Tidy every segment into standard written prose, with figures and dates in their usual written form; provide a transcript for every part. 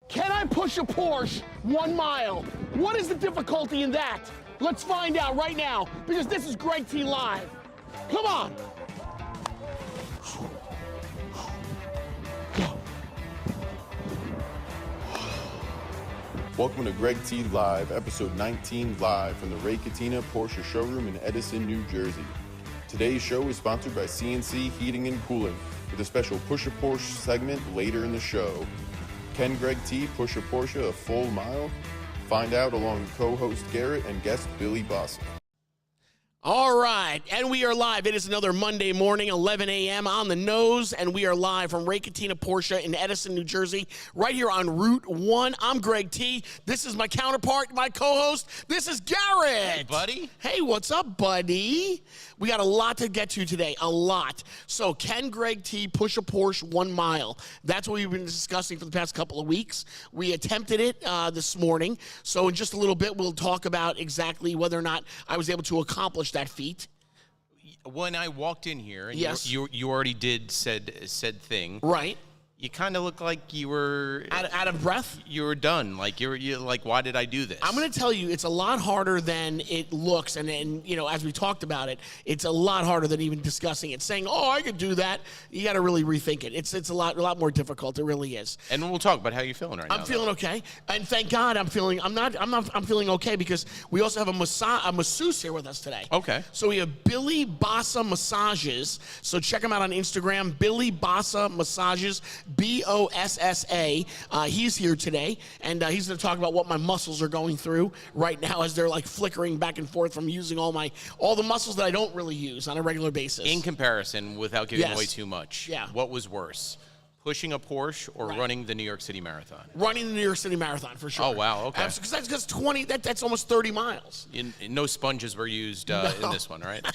Can I push a Porsche 1 mile? What is the difficulty in that? Let's find out right now, because this is Greg T Live. Come on. Welcome to Greg T Live, episode 19 live from the Ray Catena Porsche showroom in Edison, New Jersey. Today's show is sponsored by CNC Heating and Cooling with a special Push a Porsche segment later in the show. Can Greg T push a Porsche a full mile? Find out along with co-host Garrett and guest Billy Bossa. All right, and we are live. It is another Monday morning, 11 a.m. on the nose, and we are live from Ray Catena Porsche in Edison, New Jersey, right here on Route 1. I'm Greg T. This is my counterpart, my co-host. This is Garrett. Hey, buddy. Hey, what's up, buddy? We got a lot to get to today, a lot. So can Greg T push a Porsche 1 mile? That's what we've been discussing for the past couple of weeks. We attempted it this morning, so in just a little bit, we'll talk about exactly whether or not I was able to accomplish that feat. When I walked in here, and yes, you already did said thing. Right. You kind of looked like you were out of breath. You were done. Like you're like, why did I do this? I'm going to tell you, it's a lot harder than it looks, and you know, as we talked about it, it's a lot harder than even discussing it. Saying, "Oh, I could do that," you got to really rethink it. It's a lot more difficult. It really is. And we'll talk about how you're feeling right now. I'm feeling okay, and thank God I'm feeling okay because we also have a masseuse here with us today. Okay. So we have Billy Bossa Massages. So check him out on Instagram, Billy Bossa Massages. B-O-S-S-A. He's here today, and he's going to talk about what my muscles are going through right now as they're like flickering back and forth from using all the muscles that I don't really use on a regular basis. In comparison, without giving away too much, yeah, what was worse, pushing a Porsche or running the New York City Marathon? Running the New York City Marathon, for sure. Oh, wow, okay. Because that's 20, that's almost 30 miles. No sponges were used in this one, right?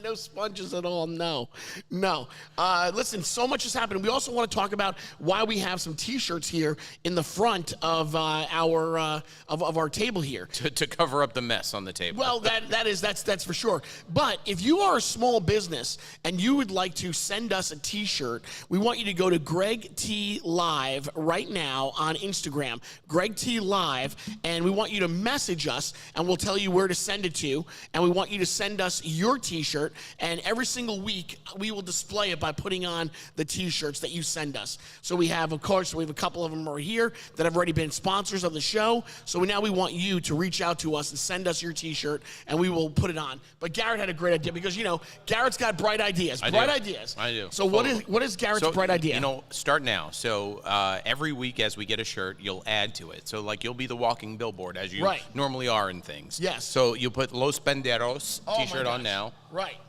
No sponges at all, no. Listen, so much has happened. We also want to talk about why we have some T-shirts here in the front of our table here. To cover up the mess on the table. Well, that's for sure. But if you are a small business and you would like to send us a T-shirt, we want you to go to Greg T Live right now on Instagram, Greg T Live, and we want you to message us, and we'll tell you where to send it to, and we want you to send us your T-shirt. And every single week we will display it by putting on the T-shirts that you send us. So we have a couple of them right here that have already been sponsors of the show. So now we want you to reach out to us and send us your T-shirt, and we will put it on. But Garrett had a great idea because Garrett's got bright ideas. I do. So what is Garrett's bright idea? Start now. So every week as we get a shirt, you'll add to it. So like you'll be the walking billboard as you normally are in things. Yes. So you'll put Los Penderos T-shirt on now.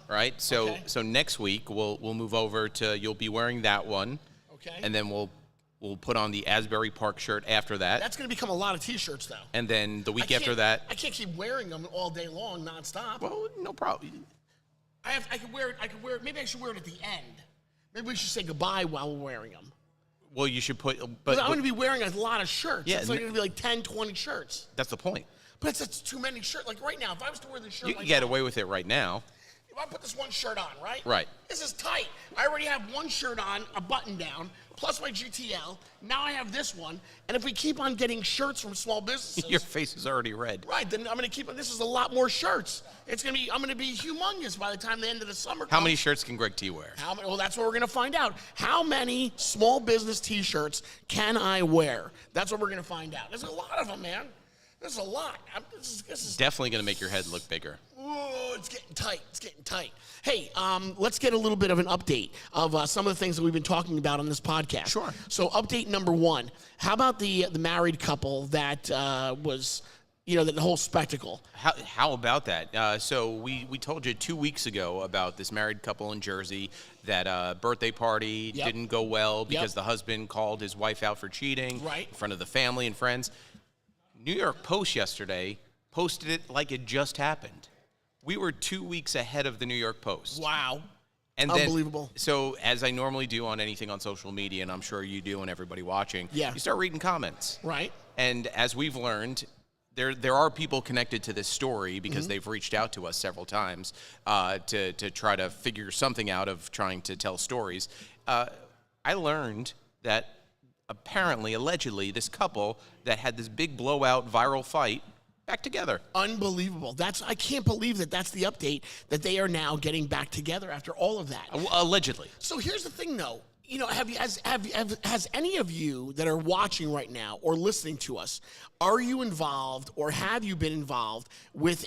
Right. So so next week we'll move over to you'll be wearing that one. Okay. And then we'll put on the Asbury Park shirt after that. That's going to become a lot of T-shirts though. And then the week after that, I can't keep wearing them all day long nonstop. Well, no problem. I could wear it. Maybe I should wear it at the end. Maybe we should say goodbye while we're wearing them. Well, you should put. But I'm going to be wearing a lot of shirts. Yeah, it's going to be like 10, 20 shirts. That's the point. But it's too many shirts. Like right now, if I was to wear this shirt, you can get away with it right now. If I put this one shirt on, right? Right. This is tight. I already have one shirt on, a button down, plus my GTL. Now I have this one. And if we keep on getting shirts from small businesses, your face is already red. Right. Then I'm going to keep on. This is a lot more shirts. I'm going to be humongous by the time the end of the summer comes. How many shirts can Greg T wear? Well, that's what we're going to find out. How many small business T-shirts can I wear? That's what we're going to find out. There's a lot of them, man. There's a lot. This is definitely going to make your head look bigger. Oh, it's getting tight. It's getting tight. Hey, let's get a little bit of an update of some of the things that we've been talking about on this podcast. Sure. So update number one. How about the married couple that was, the whole spectacle? How about that? So we told you 2 weeks ago about this married couple in Jersey that birthday party didn't go well because the husband called his wife out for cheating in front of the family and friends. New York Post yesterday posted it like it just happened. We were 2 weeks ahead of the New York Post. Wow. And unbelievable. So as I normally do on anything on social media, and I'm sure you do and everybody watching, you start reading comments. Right. And as we've learned, there are people connected to this story because they've reached out to us several times to try to figure something out of trying to tell stories. I learned that apparently, allegedly, this couple that had this big blowout viral fight back together. Unbelievable. I can't believe that that's the update, that they are now getting back together after all of that. Allegedly. So here's the thing, though. You know, has any of you that are watching right now or listening to us, are you involved or have you been involved with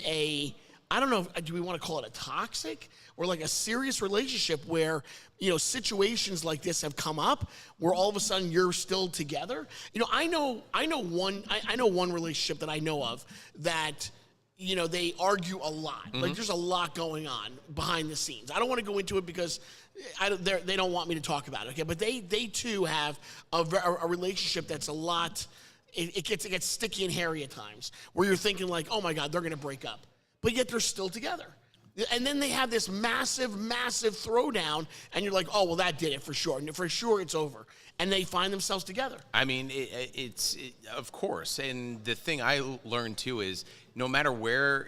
I don't know, do we want to call it a toxic or like a serious relationship where, you know, situations like this have come up where all of a sudden you're still together? You know, I know one relationship that I know of that, you know, they argue a lot. Like there's a lot going on behind the scenes. I don't want to go into it because they don't want me to talk about it. Okay, but they too have a relationship that's a lot. It gets sticky and hairy at times where you're thinking like, oh my God, they're going to break up. But yet they're still together. And then they have this massive, massive throwdown, and you're like, oh, well, that did it for sure. And for sure it's over. And they find themselves together. I mean, of course. And the thing I learned, too, is no matter where,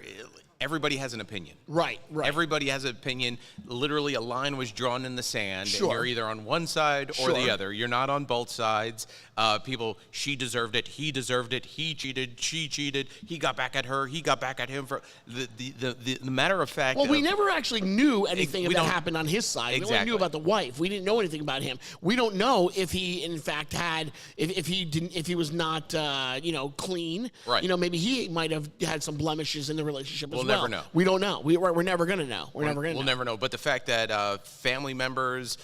everybody has an opinion. Right. Everybody has an opinion. Literally, a line was drawn in the sand, Sure. and you're either on one side or the other. You're not on both sides. People, she deserved it, he deserved it, he cheated, she cheated, he got back at her, he got back at him. For the matter of fact. Well, we never actually knew anything that happened on his side. Exactly. We only knew about the wife. We didn't know anything about him. We don't know if he, in fact, had if he was not clean. Right. You know, maybe he might have had some blemishes in the relationship as well. We'll never know. We don't know. We're never gonna know. We'll never know. But the fact that family members,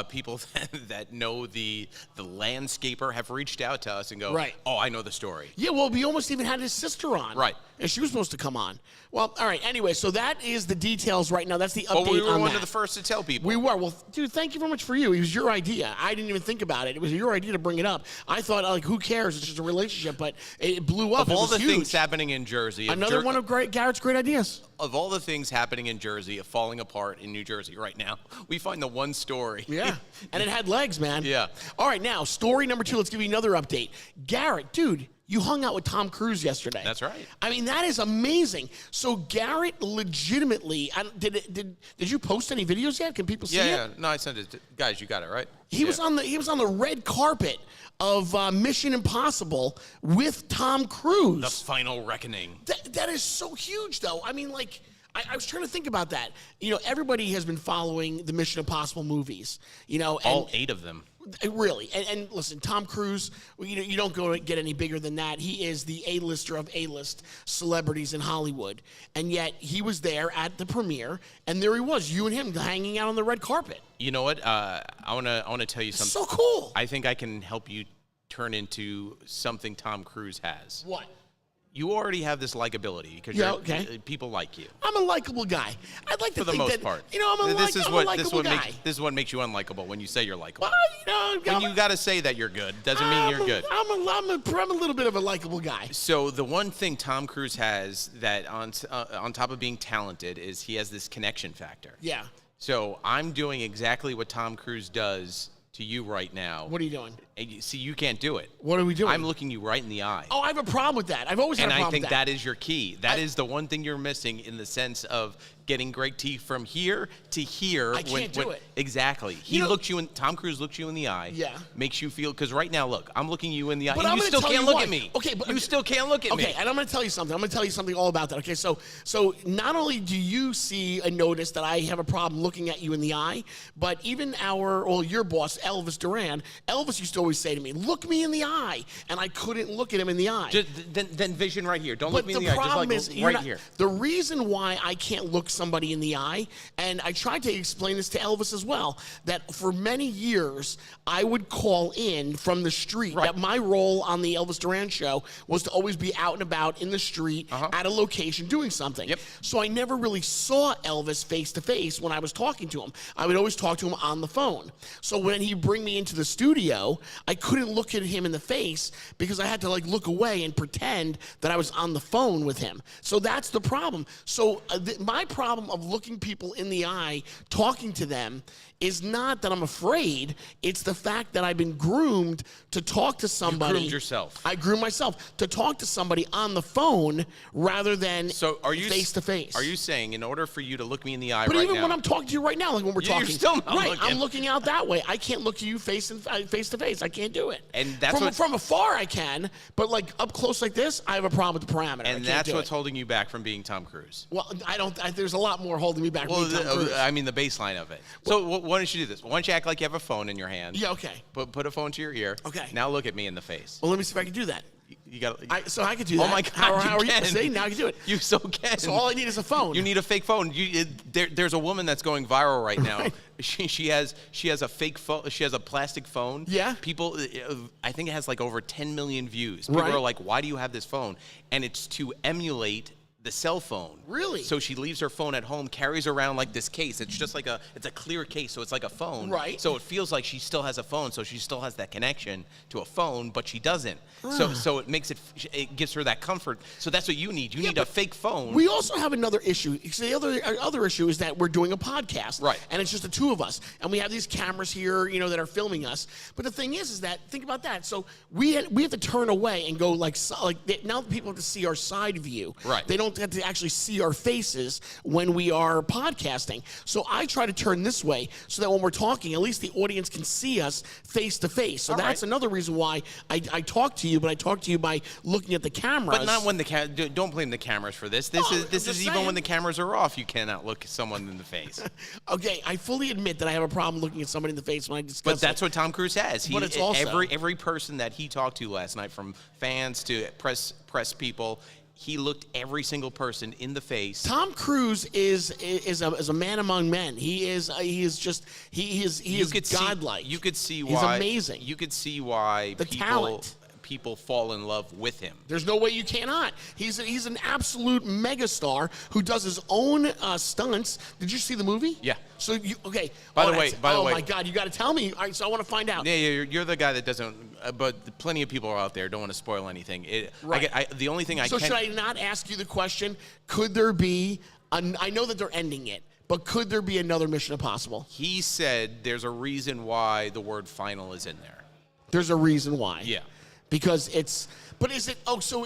people that know the landscaper have reached out to us and go, right. Oh, I know the story. Yeah, well, we almost even had his sister on. Right. And she was supposed to come on. Well, all right. Anyway, so that is the details right now. That's the update on that. But we were one of the first to tell people. We were. Well, dude, thank you very much for you. It was your idea. I didn't even think about it. It was your idea to bring it up. I thought, like, who cares? It's just a relationship. But it blew up. Of all the huge. things happening in Jersey. Another one of Garrett's great ideas. Of all the things happening in Jersey, falling apart in New Jersey right now, we find the one story. Yeah. And it had legs, man. Yeah. All right, now, story number 2. Let's give you another update. Garrett, dude, you hung out with Tom Cruise yesterday. That's right. I mean, that is amazing. So Garrett legitimately, did you post any videos yet? Can people see it? Yeah. No, I sent it. Guys, you got it, right? He was on the red carpet of Mission Impossible with Tom Cruise. The final reckoning. That is so huge, though. I mean, like, I was trying to think about that. You know, everybody has been following the Mission Impossible movies. You know, all 8 of them. Really, and listen, Tom Cruise. You don't go to get any bigger than that. He is the A-lister of A-list celebrities in Hollywood, and yet he was there at the premiere, and there he was, you and him hanging out on the red carpet. You know what? I wanna tell you something. So cool. I think I can help you turn into something Tom Cruise has. What? You already have this likability because people like you. I'm a likable guy. I'd like to think that, for the most part. You know, I'm a likable guy. This is what makes you unlikable when you say you're likable. Well, when you got to say that you're good doesn't mean you're good. I'm a little bit of a likable guy. So the one thing Tom Cruise has that on top of being talented is he has this connection factor. Yeah. So I'm doing exactly what Tom Cruise does to you right now. What are you doing? See, you can't do it. What are we doing? I'm looking you right in the eye. Oh, I have a problem with that. I've always had a problem with that. And I think that is your key. That is the one thing you're missing in the sense of getting Greg T from here to here. I can't do it. Exactly. Tom Cruise looks you in the eye. Yeah. Makes you feel, because right now, look, I'm looking you in the eye, but and you still can't look at me. Okay, but you still can't look at me. Okay, and I'm going to tell you something. I'm going to tell you something all about that. Okay, so not only do you see a notice that I have a problem looking at you in the eye, but even your boss, Elvis Duran, Elvis used to always say to me, look me in the eye, and I couldn't look at him in the eye. Then vision right here. Don't look me in the eye. Just like right here. The reason why I can't look somebody in the eye, and I tried to explain this to Elvis as well, that for many years I would call in from the street. Right. That my role on the Elvis Duran show was to always be out and about in the street at a location doing something. Yep. So I never really saw Elvis face to face when I was talking to him. I would always talk to him on the phone. So when he'd bring me into the studio, I couldn't look at him in the face because I had to look away and pretend that I was on the phone with him. So that's the problem. So my problem of looking people in the eye, talking to them, is not that I'm afraid. It's the fact that I've been groomed to talk to somebody. You groomed yourself. I groomed myself to talk to somebody on the phone rather than face to face. Are you saying in order for you to look me in the eye but right now? But even when I'm talking to you right now, like when we're talking. You're still not right, looking. I'm looking out that way. I can't look at you face to face. I can't do it. And that's from afar I can, but like up close like this, I have a problem with the parameter. And that's what's holding you back from being Tom Cruise. Well, there's a lot more holding me back from being Tom Cruise. I mean, the baseline of it. So why don't you do this? Why don't you act like you have a phone in your hand? Yeah, okay. Put a phone to your ear. Okay. Now look at me in the face. Well, let me see if I can do that. You got. So I can do that. Oh my God! How are you? See, now I can do it. You so can. So all I need is a phone. You need a fake phone. There's a woman that's going viral right now. Right. She has a fake phone. She has a plastic phone. Yeah. People, I think it has like over 10 million views. People are like, "Why do you have this phone?" And it's to emulate the cell phone. Really? So she leaves her phone at home, carries around like this case. It's just like it's a clear case, so it's like a phone. Right. So it feels like she still has a phone, so she still has that connection to a phone, but she doesn't. So it makes it gives her that comfort. So that's what you need. You need a fake phone. We also have another issue. So the other issue is that we're doing a podcast. Right. And it's just the two of us. And we have these cameras here, that are filming us. But the thing is that, think about that. So we have to turn away and go like now people have to see our side view. Right. They don't have to actually see our faces when we are podcasting. So I try to turn this way so that when we're talking, at least the audience can see us face to face. So that's another reason why I talk to you, but I talk to you by looking at the cameras. But not when don't blame the cameras for this. This is even when the cameras are off, you cannot look someone in the face. Okay, I fully admit that I have a problem looking at somebody in the face when I discuss. But that's what Tom Cruise has. But it's also every person that he talked to last night, from fans to press people, he looked every single person in the face. Tom Cruise is a man among men. He is godlike. You could see why he's amazing. You could see why people fall in love with him. There's no way you cannot. He's an absolute megastar who does his own stunts. Did you see the movie? Yeah. So By the way, oh my God, you got to tell me. All right, so I want to find out. Yeah, you're the guy that doesn't. But plenty of people are out there. Don't want to spoil anything. The only thing So should I not ask you the question? Could there be? I know that they're ending it. But could there be another Mission Impossible? He said there's a reason why the word final is in there. There's a reason why. Yeah. Because but is it, so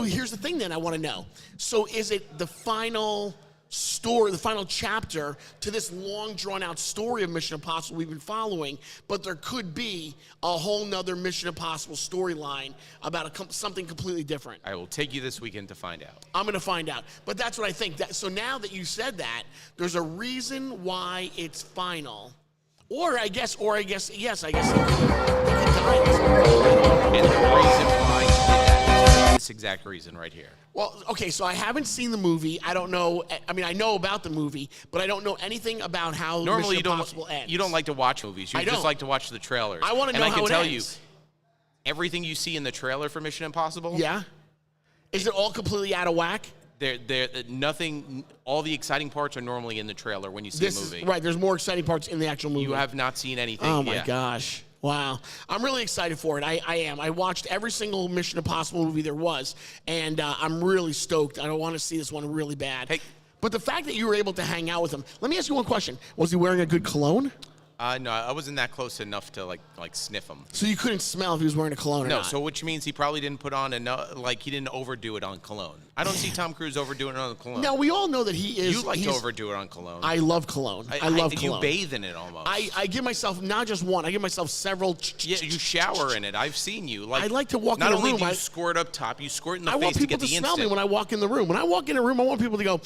here's the thing then I want to know. So is it the final story, the final chapter to this long drawn out story of Mission Impossible we've been following, but there could be a whole nother Mission Impossible storyline about something completely different? I will take you this weekend to find out. I'm going to find out. But that's what I think. So now that you said that, there's a reason why it's final. Or I guess, yes, I guess they could die. And the reason why he did that is this exact reason right here. Well, okay, so I haven't seen the movie. I don't know. I mean, I know about the movie, but I don't know anything about how Normally Mission Impossible ends. You don't like to watch movies. You just like to watch the trailers. I want to know how it ends. And I can tell you, everything you see in the trailer for Mission Impossible. Yeah. Is it all completely out of whack? Nothing. All the exciting parts are normally in the trailer when you see a movie. Right. There's more exciting parts in the actual movie. You have not seen anything. Oh my gosh! Wow. I'm really excited for it. I am. I watched every single Mission Impossible movie there was, and I'm really stoked. I want to see this one really bad. Hey. But the fact that you were able to hang out with him. Let me ask you one question. Was he wearing a good cologne? No, I wasn't that close enough to like sniff him. So you couldn't smell if he was wearing a cologne or not? No, so which means he probably didn't put on enough, he didn't overdo it on cologne. I don't see Tom Cruise overdoing it on cologne. Now, we all know that he is... You like to overdo it on cologne. I love cologne. I love cologne. You bathe in it almost. I give myself not just one, I give myself several... Yeah, you shower in it. I've seen you. I like to walk in the room. Not only do you squirt up top, you squirt in the face to get the instant. I want people to smell me when I walk in the room. When I walk in a room, I want people to go...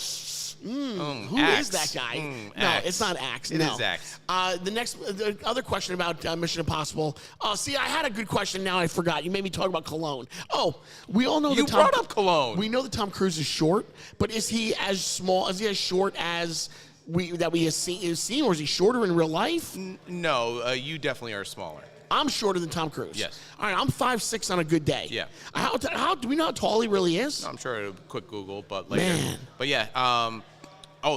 who is that guy? No, Axe. It's not Axe. It is Axe. The other question about Mission Impossible. See, I had a good question. Now I forgot. You made me talk about cologne. Oh, we all know you brought up cologne. We know that Tom Cruise is short, but is he as small? Is he as short as we have seen, or is he shorter in real life? No, you definitely are smaller. I'm shorter than Tom Cruise. Yes. All right, I'm 5'6" on a good day. Yeah. How do we know how tall he really is? I'm sure a quick Google, but later. Man. But yeah.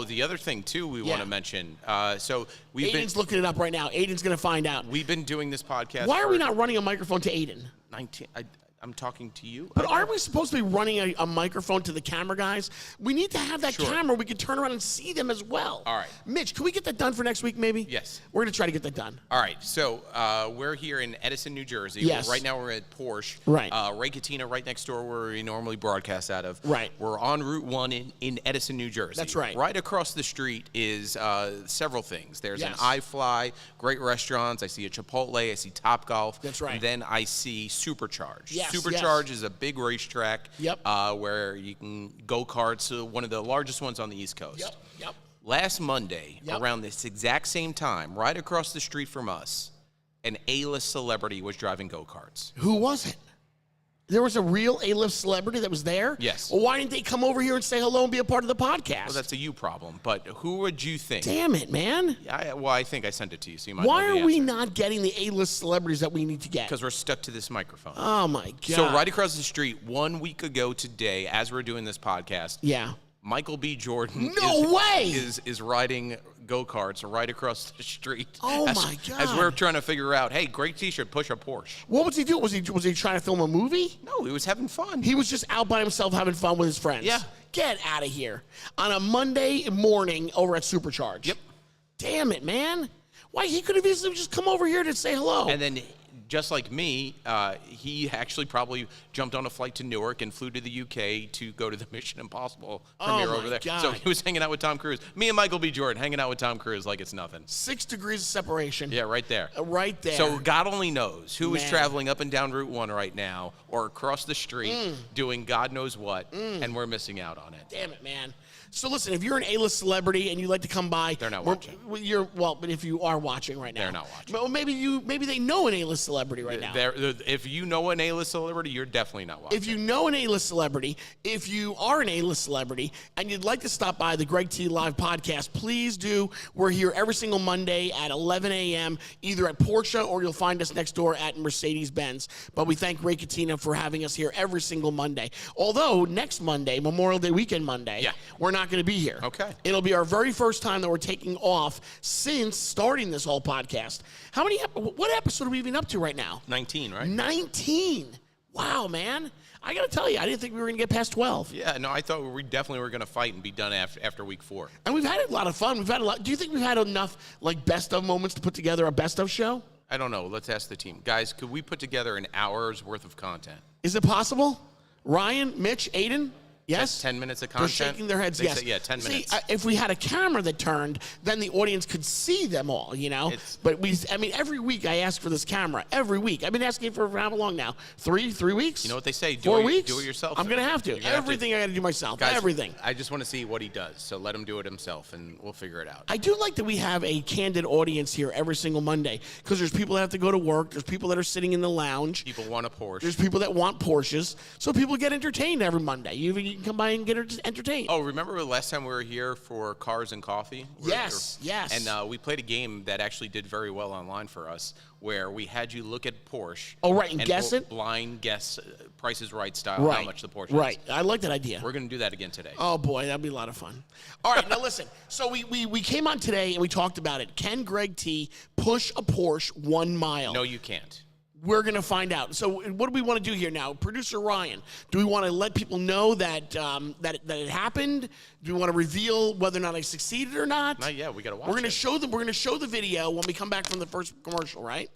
The other thing too we want to mention. So Aiden's looking it up right now. Aiden's going to find out. We've been doing this podcast. Why are we not running a microphone to Aiden? I'm talking to you. But aren't we supposed to be running a microphone to the camera guys? We need to have that camera. We can turn around and see them as well. All right. Mitch, can we get that done for next week, maybe? Yes. We're going to try to get that done. All right. So we're here in Edison, New Jersey. Yes. Right now we're at Porsche. Right. Ray Katina right next door where we normally broadcast out of. Right. We're on Route 1 in Edison, New Jersey. That's right. Right across the street is several things. There's an Yes. iFly, great restaurants. I see a Chipotle. I see Topgolf. That's right. And then I see Supercharge. Yes, Supercharge is a big racetrack. Yep. Where you can go-karts, one of the largest ones on the East Coast. Yep. Last Monday, around this exact same time, right across the street from us, an A-list celebrity was driving go-karts. Who was it? There was a real A-list celebrity that was there? Yes. Well, why didn't they come over here and say hello and be a part of the podcast? Well, that's a you problem. But who would you think? Damn it, man. I think I sent it to you, so you might Why know the are we answer. not getting the A-list celebrities that we need to get? Because we're stuck to this microphone. Oh, my God. So right across the street, 1 week ago today, as we're doing this podcast, Yeah. Michael B. Jordan is riding go-karts right across the street. Oh, my God. As we're trying to figure out, hey, great T-shirt, push a Porsche. What was he doing? Was he trying to film a movie? No, he was having fun. He was just out by himself having fun with his friends. Yeah. Get out of here. On a Monday morning over at Supercharge. Yep. Damn it, man. Why, he could have easily just come over here to say hello. And then, just like me, he actually probably jumped on a flight to Newark and flew to the UK to go to the Mission Impossible premiere over there. God. So he was hanging out with Tom Cruise. Me and Michael B. Jordan hanging out with Tom Cruise like it's nothing. 6 degrees of separation. Yeah, right there. Right there. So God only knows who is Man. traveling up and down Route 1 right now or across the street doing God knows what, and we're missing out on it. Damn it, man. So listen, if you're an A-list celebrity and you'd like to come by, They're not watching. But if you are watching right now, They're not watching. Well, maybe they know an A-list celebrity right now. If you know an A-list celebrity, you're definitely not watching. If you know an A-list celebrity, if you are an A-list celebrity, and you'd like to stop by the Greg T Live podcast, please do. We're here every single Monday at 11 a.m., either at Porsche or you'll find us next door at Mercedes-Benz. But we thank Ray Katina for having us here every single Monday. Although next Monday, Memorial Day weekend Monday, we're not going to be here. Okay. It'll be our very first time that we're taking off since starting this whole podcast. What episode are we even up to right now? 19, right? 19. Wow, man. I got to tell you, I didn't think we were going to get past 12. Yeah, no, I thought we definitely were going to fight and be done after week 4. And we've had a lot of fun. Do you think we've had enough best of moments to put together a best of show? I don't know. Let's ask the team. Guys, could we put together an hour's worth of content? Is it possible? Ryan, Mitch, Aiden? Yes? 10 minutes of content? They're shaking their heads, yes. Say, 10 minutes. If we had a camera that turned, then the audience could see them all, you know? But every week I ask for this camera. Every week. I've been asking for how long now? 3 weeks? You know what they say? 4 weeks? Do it yourself. I'm going to have to. Everything I got to do myself. Guys, everything. I just want to see what he does. So let him do it himself, and we'll figure it out. I do like that we have a candid audience here every single Monday because there's people that have to go to work. There's people that are sitting in the lounge. People want a Porsche. There's people that want Porsches. So people get entertained every Monday. You can come by and get entertained. Oh, remember the last time we were here for Cars and Coffee? Yes. And we played a game that actually did very well online for us where we had you look at Porsche. Oh, right, and guess it? Blind guess, Price is Right style, how much the Porsche is. Right, I like that idea. We're going to do that again today. Oh, boy, that'd be a lot of fun. All right, now listen. So we came on today and we talked about it. Can Greg T push a Porsche 1 mile? No, you can't. We're going to find out. So what do we want to do here now? Producer Ryan, do we want to let people know that that it happened? Do we want to reveal whether or not I succeeded or not? Not yet. We got to watch We're going to show them. We're going to show the video when we come back from the first commercial, right?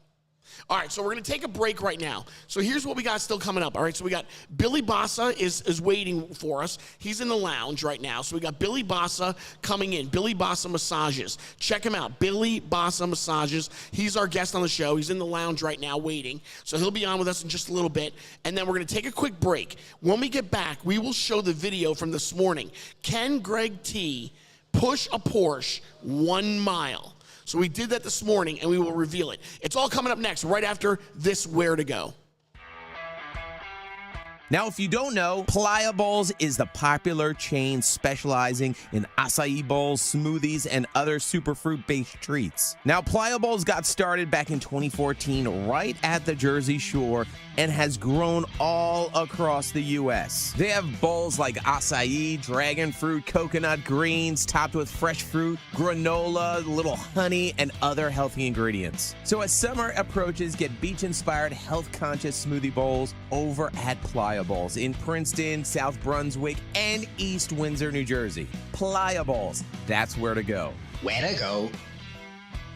All right, so we're going to take a break right now. So here's what we got still coming up. All right, so we got Billy Bassa is waiting for us. He's in the lounge right now. So we got Billy Bassa coming in. Billy Bassa Massages. Check him out. Billy Bassa Massages. He's our guest on the show. He's in the lounge right now waiting. So he'll be on with us in just a little bit. And then we're going to take a quick break. When we get back, we will show the video from this morning. Can Greg T push a Porsche 1 mile? So we did that this morning, and we will reveal it. It's all coming up next, right after this Where to Go. Now, if you don't know, Playa Bowls is the popular chain specializing in acai bowls, smoothies, and other superfruit-based treats. Now, Playa Bowls got started back in 2014 right at the Jersey Shore and has grown all across the U.S. They have bowls like acai, dragon fruit, coconut greens, topped with fresh fruit, granola, little honey, and other healthy ingredients. So as summer approaches, get beach-inspired, health-conscious smoothie bowls over at Playa Bowls in Princeton, South Brunswick, and East Windsor, New Jersey. Playa Bowls, that's where to go. Where to go?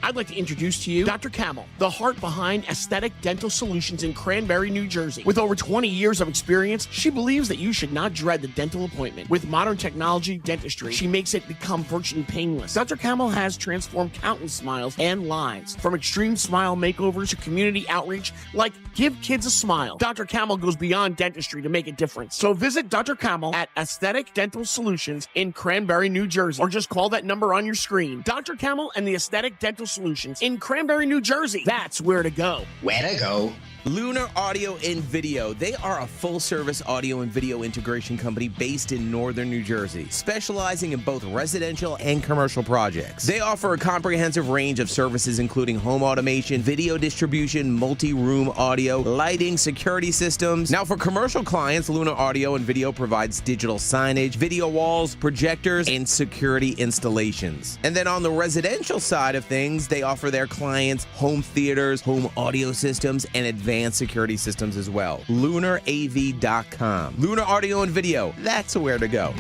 I'd like to introduce to you Dr. Camel, the heart behind Aesthetic Dental Solutions in Cranberry, New Jersey. With over 20 years of experience, she believes that you should not dread the dental appointment. With modern technology dentistry, she makes it become virtually painless. Dr. Camel has transformed countless smiles and lives. From extreme smile makeovers to community outreach like Give Kids a Smile, Dr. Camel goes beyond dentistry to make a difference. So visit Dr. Camel at Aesthetic Dental Solutions in Cranberry, New Jersey, or just call that number on your screen. Dr. Camel and the Aesthetic Dental Solutions in Cranberry, New Jersey. That's where to go. Where to go? Lunar Audio and Video. They are a full-service audio and video integration company based in northern New Jersey, specializing in both residential and commercial projects. They offer a comprehensive range of services including home automation, video distribution, multi-room audio, lighting, security systems. Now for commercial clients, Lunar Audio and Video provides digital signage, video walls, projectors, and security installations. And then on the residential side of things, they offer their clients home theaters, home audio systems, and advanced security systems as well. LunarAV.com. Lunar Audio and Video, that's where to go.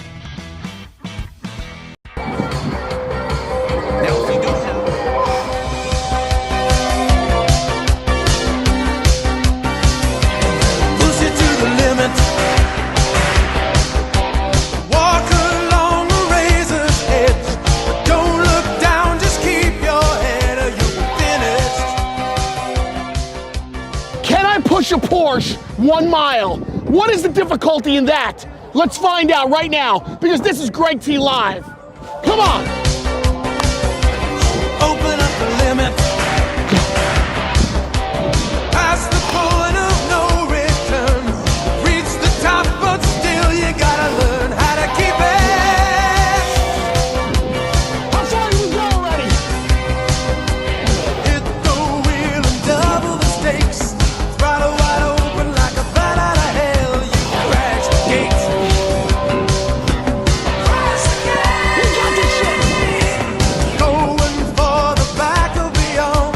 Now, if you don't have... Push it to the limit. Walk along the razor's edge. But don't look down, just keep your head or you'll be finished. Can I push a Porsche 1 mile? What is the difficulty in that? Let's find out right now, because this is Greg T Live. Come on. Open up the limit. Past the point of no return. Reach the top, but still you gotta learn how to keep it. How far do we go already? Hit the wheel and double the stakes. Throttle wide open like a bat out of hell. You crash the gates. Crash the gates. We got this shit. Going for the back of beyond.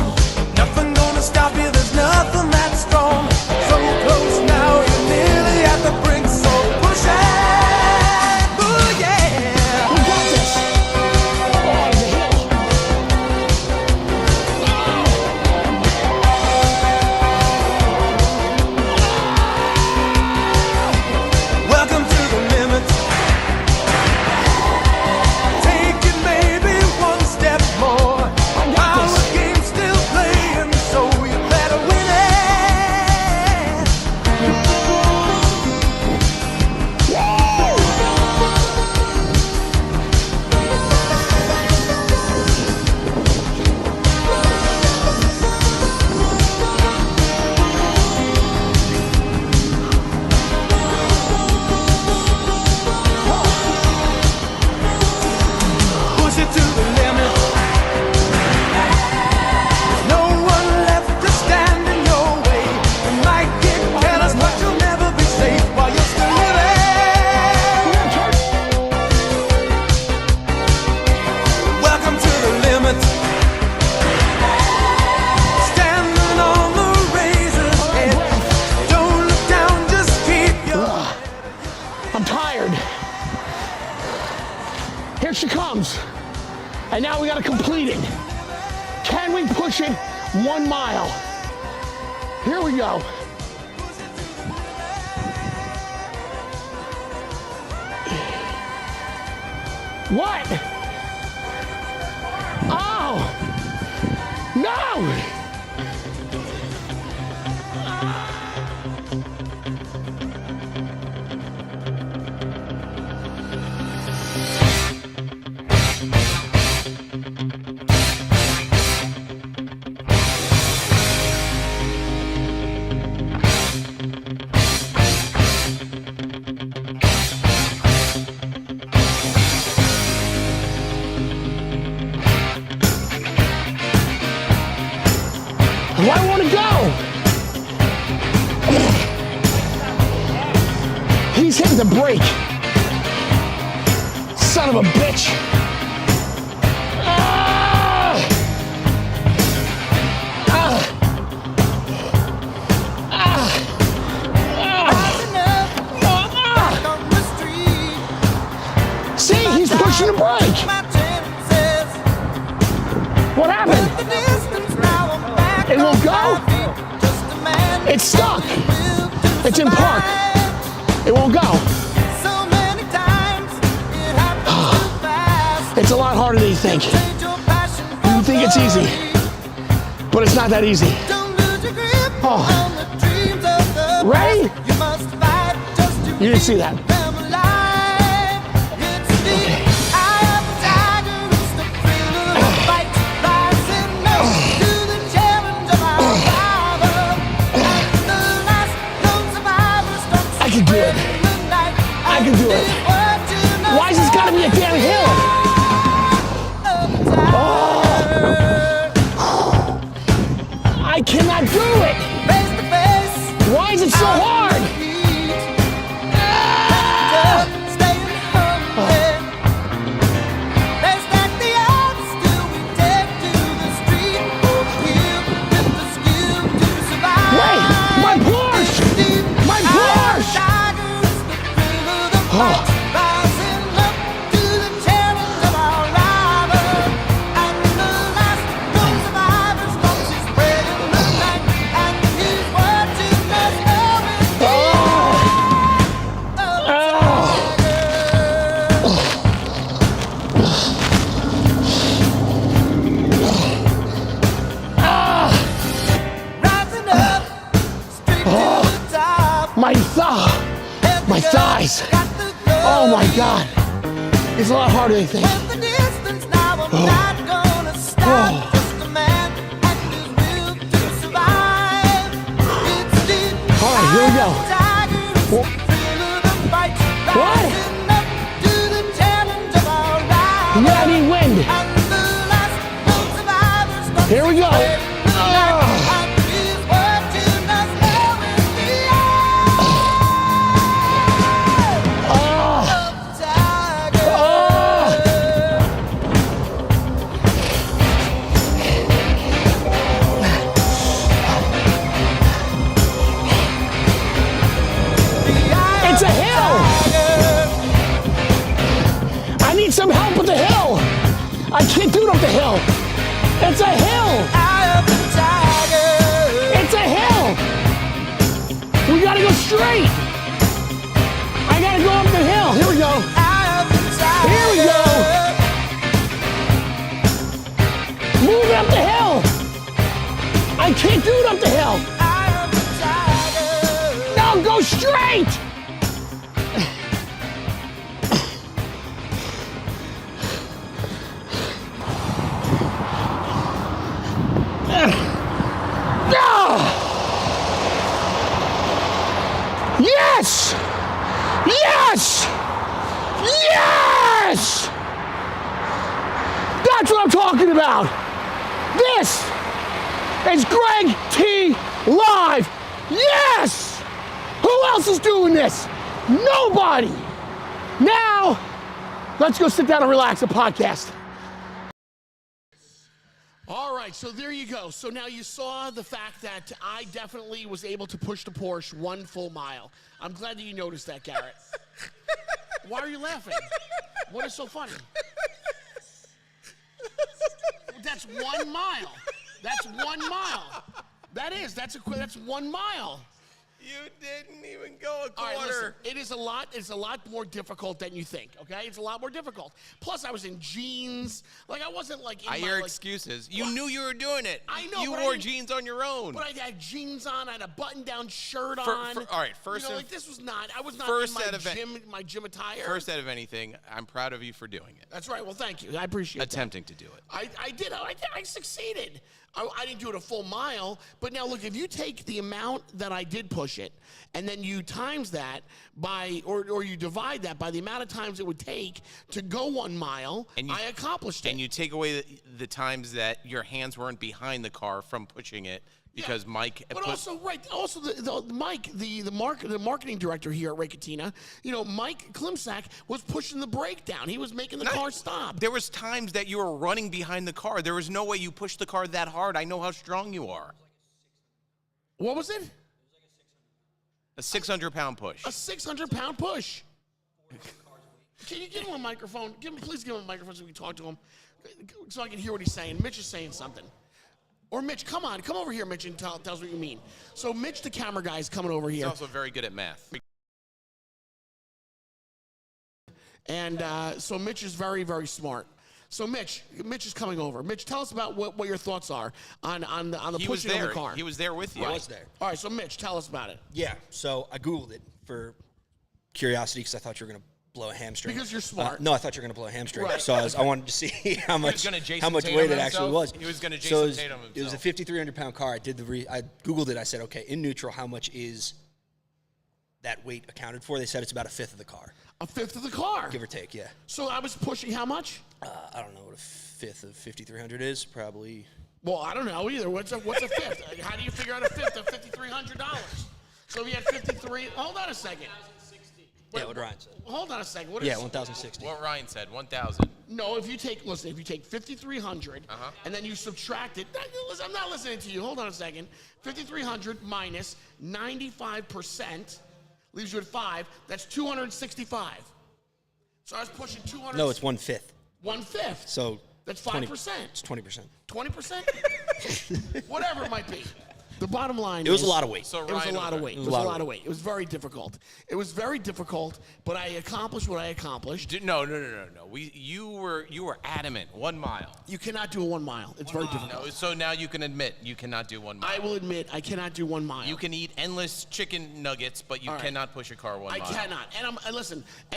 Nothing gonna stop you, there's nothing that strong. So close now, you're nearly at the brink. So push it. Ooh, yeah. We got this. Oh, there's a hill. Welcome to the limit. Take it maybe one step more. Our game's still playing, so you better win it. Push it to the limit. No one left to stand in your way. You might get careless, but you'll never be safe while you're still living. Welcome to the limit. Standing on the razor's edge. Don't look down, just keep your I'm tired. Here she comes. And now we gotta complete it. Can we push it 1 mile? Here we go. What? Oh! No! I want to go. He's hitting the brake. Son of a bitch. See, he's pushing the brake. What happened? It won't go? It's stuck. It's in park. It won't go. It's a lot harder than you think. You think it's easy, but it's not that easy. Oh. Ready? You didn't see that. I can do it. I can do it. Why is this gotta be a damn hill? Oh. I cannot do it. Why is it so hard? Wait, my Porsche! My Porsche! Oh. My thighs. Oh my God. It's a lot harder than you think. Oh. All right, here we go. What? Yeah, I need wind. Here we go. It's a hill! I need some help with the hill! I can't do it up the hill! It's a hill! It's a hill! We gotta go straight! I gotta go up the hill! Here we go! Here we go! Move it up the hill! I can't do it up the hill! No, go straight! Yes! Yes! Yes! That's what I'm talking about! This is Greg T Live! Yes! Who else is doing this? Nobody! Now, let's go sit down and relax and podcast. All right, so there you go. So now you saw the fact that I definitely was able to push the Porsche 1 full mile. I'm glad that you noticed that, Garrett. Why are you laughing? What is so funny? That's 1 mile. That's 1 mile. That's 1 mile. You didn't even go a quarter. All right, listen, it's a lot more difficult than you think, okay? It's a lot more difficult. Plus, I was in jeans. Like, I wasn't like in your excuses. You knew you were doing it. I know. You wore jeans on your own. But I had jeans on. I had a button-down shirt on. All right, first like this was not. I was not in my gym attire. First out of anything, I'm proud of you for doing it. That's right. Well, thank you. I appreciate attempting to do it. I did. I succeeded. I didn't do it a full mile, but now look, if you take the amount that I did push it, and then you times that by, or you divide that by the amount of times it would take to go 1 mile, I accomplished it. And you take away the times that your hands weren't behind the car from pushing it because Mike. But also Mike, the marketing director here at Raketina, Mike Klimczak was pushing the brake down. He was making the car stop. There was times that you were running behind the car. There was no way you pushed the car that hard. I know how strong you are. What was it? A 600-pound push. A 600-pound push. Can you give him a microphone? Please give him a microphone so we can talk to him, so I can hear what he's saying. Mitch is saying something. Or Mitch, come over here, Mitch, and tell us what you mean. So Mitch, the camera guy, is coming over here. He's also very good at math. And so Mitch is very, very smart. So Mitch is coming over. Mitch, tell us about what your thoughts are on the pushing of the car. He was there with you. I was there. All right, so Mitch, tell us about it. Yeah, so I Googled it for curiosity because I thought you were going to blow a hamstring. Because you're smart. No, I thought you were going to blow a hamstring. Right. So I wanted to see how much weight it actually was. He was going to Jason Tatum himself. It was a 5,300-pound car. I Googled it. I said, okay, in neutral, how much is that weight accounted for? They said it's about a fifth of the car. A fifth of the car? Give or take, yeah. So I was pushing how much? I don't know what a fifth of 5,300 is. Probably. Well, I don't know either. What's a fifth? How do you figure out a fifth of $5,300? So we had 53. Hold on a second. Yeah, what Ryan said. Hold on a second. What yeah, is 1,060. What Ryan said, 1,000. No, if you take 5,300 and then you subtract it. Listen, I'm not listening to you. Hold on a second. 5,300 minus 95% leaves you at 5. That's 265. So I was pushing 200. No, it's 1/5. 1/5. So that's 5%. It's 20%. 20%? Whatever it might be. The bottom line It was a lot of weight. So It was a lot of weight. It was a lot of weight. It was very difficult. It was very difficult, but I accomplished what I accomplished. No. You were adamant. 1 mile. You cannot do a 1 mile. It's very difficult. No, so now you can admit you cannot do 1 mile. I will admit I cannot do 1 mile. You can eat endless chicken nuggets, but you cannot push a car 1 mile. I cannot. And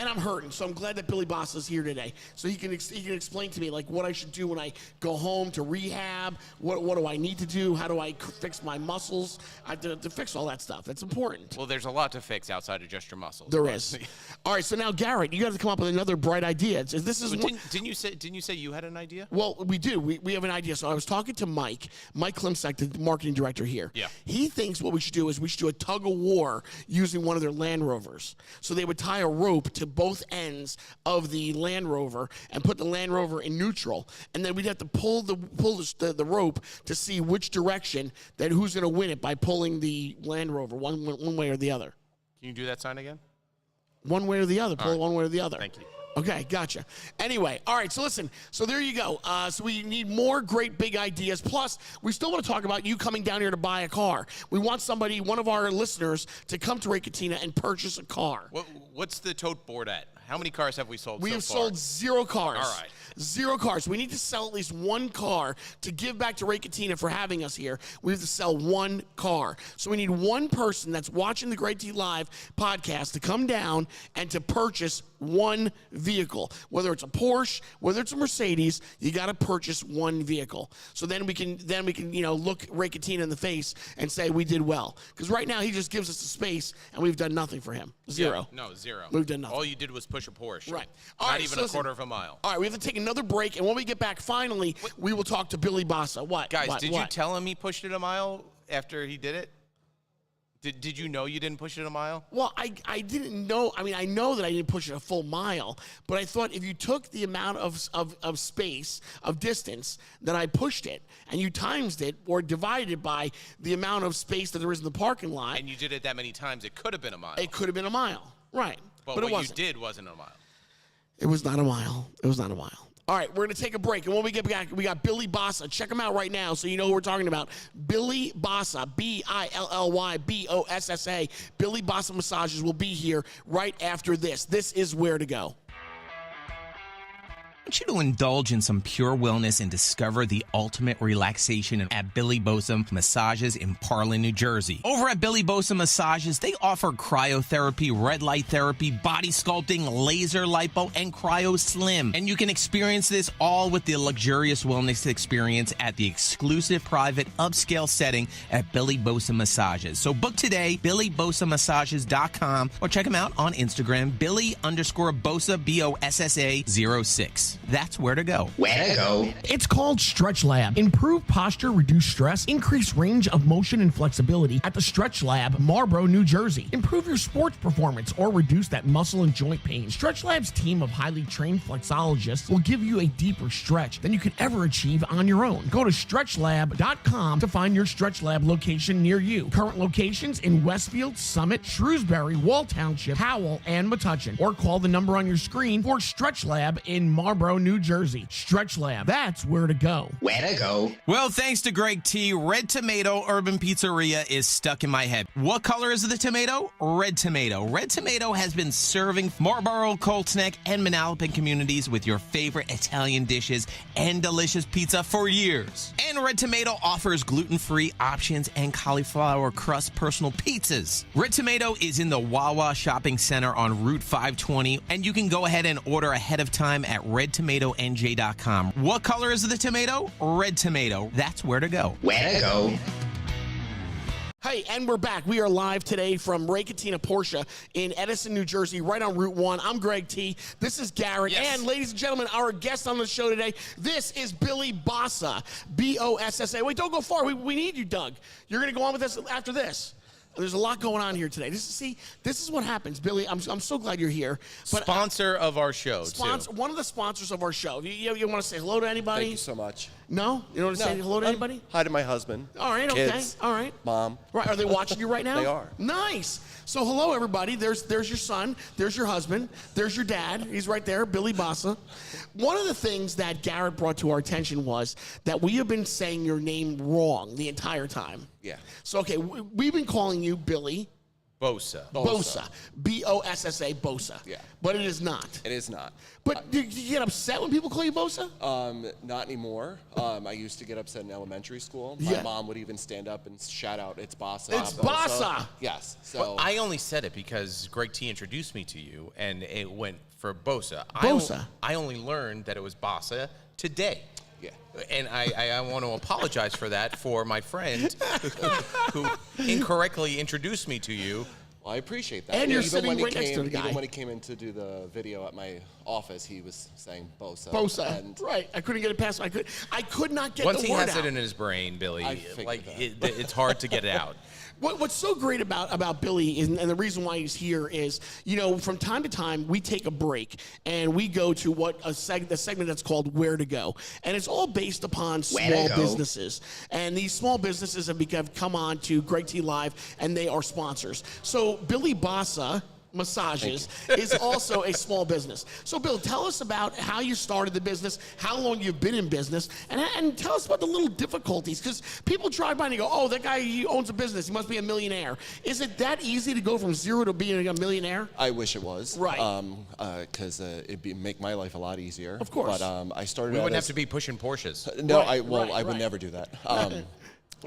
I'm hurting. So I'm glad that Billy Boss is here today, so he can explain to me like what I should do when I go home to rehab. What do I need to do? How do I fix my muscles? To fix all that stuff. That's important. Well, there's a lot to fix outside of just your muscles. There is. All right. So now, Garrett, you got to come up with another bright idea. Didn't you say you had an idea? Well, we do. We have an idea. So I was talking to Mike Klimczak, the marketing director here. Yeah. He thinks what we should do is we should do a tug of war using one of their Land Rovers. So they would tie a rope to both ends of the Land Rover and put the Land Rover in neutral, and then we'd have to pull the rope to see which direction that who's going to win it by pulling the Land Rover one way or the other. Can you do that sign again? One way or the other. Pull it one way or the other. Thank you. Okay, gotcha. Anyway, all right, so listen. So there you go. So we need more great big ideas. Plus, we still want to talk about you coming down here to buy a car. We want one of our listeners, to come to Raketina and purchase a car. What's the tote board at? How many cars have we sold so far? We have sold 0 cars. All right. 0 cars. We need to sell at least 1 car to give back to Raketina for having us here. We have to sell 1 car. So we need 1 person that's watching the Great T Live podcast to come down and to purchase 1 vehicle. Whether it's a Porsche, whether it's a Mercedes, you got to purchase 1 vehicle. So then we can look Raketina in the face and say we did well. Because right now he just gives us the space and we've done nothing for him. 0. Yeah, no, 0. We've done nothing. All you did was push a Porsche. Right. Not even a quarter of a mile. All right, we have to take another break, and when we get back, finally, we will talk to Billy Bossa. What? Guys, What? did you tell him he pushed it a mile after he did it? Did you know you didn't push it a mile? Well, I didn't know. I mean, I know that I didn't push it a full mile, but I thought if you took the amount of space, of distance that I pushed it, and you times it or divided it by the amount of space that there is in the parking lot. And you did it that many times, it could have been a mile. It could have been a mile. Right. But it what wasn't. you did wasn't a mile. It was not a mile. It was not a mile. All right, we're going to take a break. And when we get back, we got Billy Bossa. Check him out right now so you know who we're talking about. Billy Bossa, BILLYBOSSA. Billy Bossa Massages will be here right after this. This is Where to Go. I want you to indulge in some pure wellness and discover the ultimate relaxation at Billy Bosa Massages in Parlin, New Jersey. Over at Billy Bosa Massages, they offer cryotherapy, red light therapy, body sculpting, laser lipo, and cryo slim. And you can experience this all with the luxurious wellness experience at the exclusive private upscale setting at Billy Bosa Massages. So book today, BillyBosaMassages.com, or check them out on Instagram, Billy_Bosa, BOSSA 06. Smoothies. That's where to go. Where to go? It's called Stretch Lab. Improve posture, reduce stress, increase range of motion and flexibility at the Stretch Lab, Marlboro, New Jersey. Improve your sports performance or reduce that muscle and joint pain. Stretch Lab's team of highly trained flexologists will give you a deeper stretch than you could ever achieve on your own. Go to stretchlab.com to find your Stretch Lab location near you. Current locations in Westfield, Summit, Shrewsbury, Wall Township, Howell, and Metuchen. Or call the number on your screen for Stretch Lab in Marlboro, New Jersey. Stretch Lab, that's where to go. Where to go? Well, thanks to Greg T, Red Tomato Urban Pizzeria is stuck in my head. What color is the tomato? Red tomato. Red Tomato has been serving Marlboro, Colts Neck, and Manalapan communities with your favorite Italian dishes and delicious pizza for years. And Red Tomato offers gluten-free options and cauliflower crust personal pizzas. Red Tomato is in the Wawa Shopping Center on Route 520, and you can go ahead and order ahead of time at redtomatonj.com. What color is the tomato? Red tomato. That's where to go. Where to go? Hey, and we're back. We are live today from Ray Catena Porsche in Edison, New Jersey, right on Route 1. I'm Greg T. This is Garrett. Yes. And ladies and gentlemen, our guest on the show today, this is Billy Bossa, B-O-S-S-A. Wait, don't go far. We need you, Doug. You're going to go on with us after this. There's a lot going on here today. This is what happens, Billy. I'm so glad you're here. But Sponsor of our show, too. One of the sponsors of our show. You want to say hello to anybody? Thank you so much. No? You don't want to say hello to anybody? Hi to my husband. All right, kids, okay. All right. Mom. Right. Are they watching you right now? They are. Nice. So hello, everybody. There's your son. There's your husband. There's your dad. He's right there, Billy Bossa. One of the things that Garrett brought to our attention was that we have been saying your name wrong the entire time. Yeah. So, okay, we've been calling you Billy Bossa. Bossa. B-O-S-S-A, Bossa. Yeah. But it is not. It is not. But do you get upset when people call you Bossa? Not anymore. I used to get upset in elementary school. My mom would even stand up and shout out, "It's Bossa." It's Bossa. Yes. So Well, I only said it because Greg T introduced me to you, and it went for Bossa. Bossa. I only learned that it was Bossa today. yeah. And I want to apologize for that for my friend who incorrectly introduced me to you. Well, I appreciate that. And you're even sitting when he right next to the guy. Even when he came in to do the video at my office, he was saying Bossa. Bossa. And Right. I couldn't get it past. I could not get Once the he word has out. it in his brain, Billy, I figured like that. it's hard to get it out. What's so great about Billy and the reason why he's here is, from time to time we take a break and we go to the segment that's called Where to Go, and it's all based upon small businesses, and these small businesses have come on to Greg T Live, and they are sponsors. So Billy Bossa Massages is also a small business. So Bill, tell us about how you started the business, how long you've been in business, and tell us about the little difficulties, because people drive by and you go, oh, that guy, he owns a business, he must be a millionaire. Is it that easy to go from zero to being a millionaire? I wish it was. Right. Because it'd make my life a lot easier. Of course. But I started We out wouldn't as, have to be pushing Porsches. No, Right, I would right. never do that.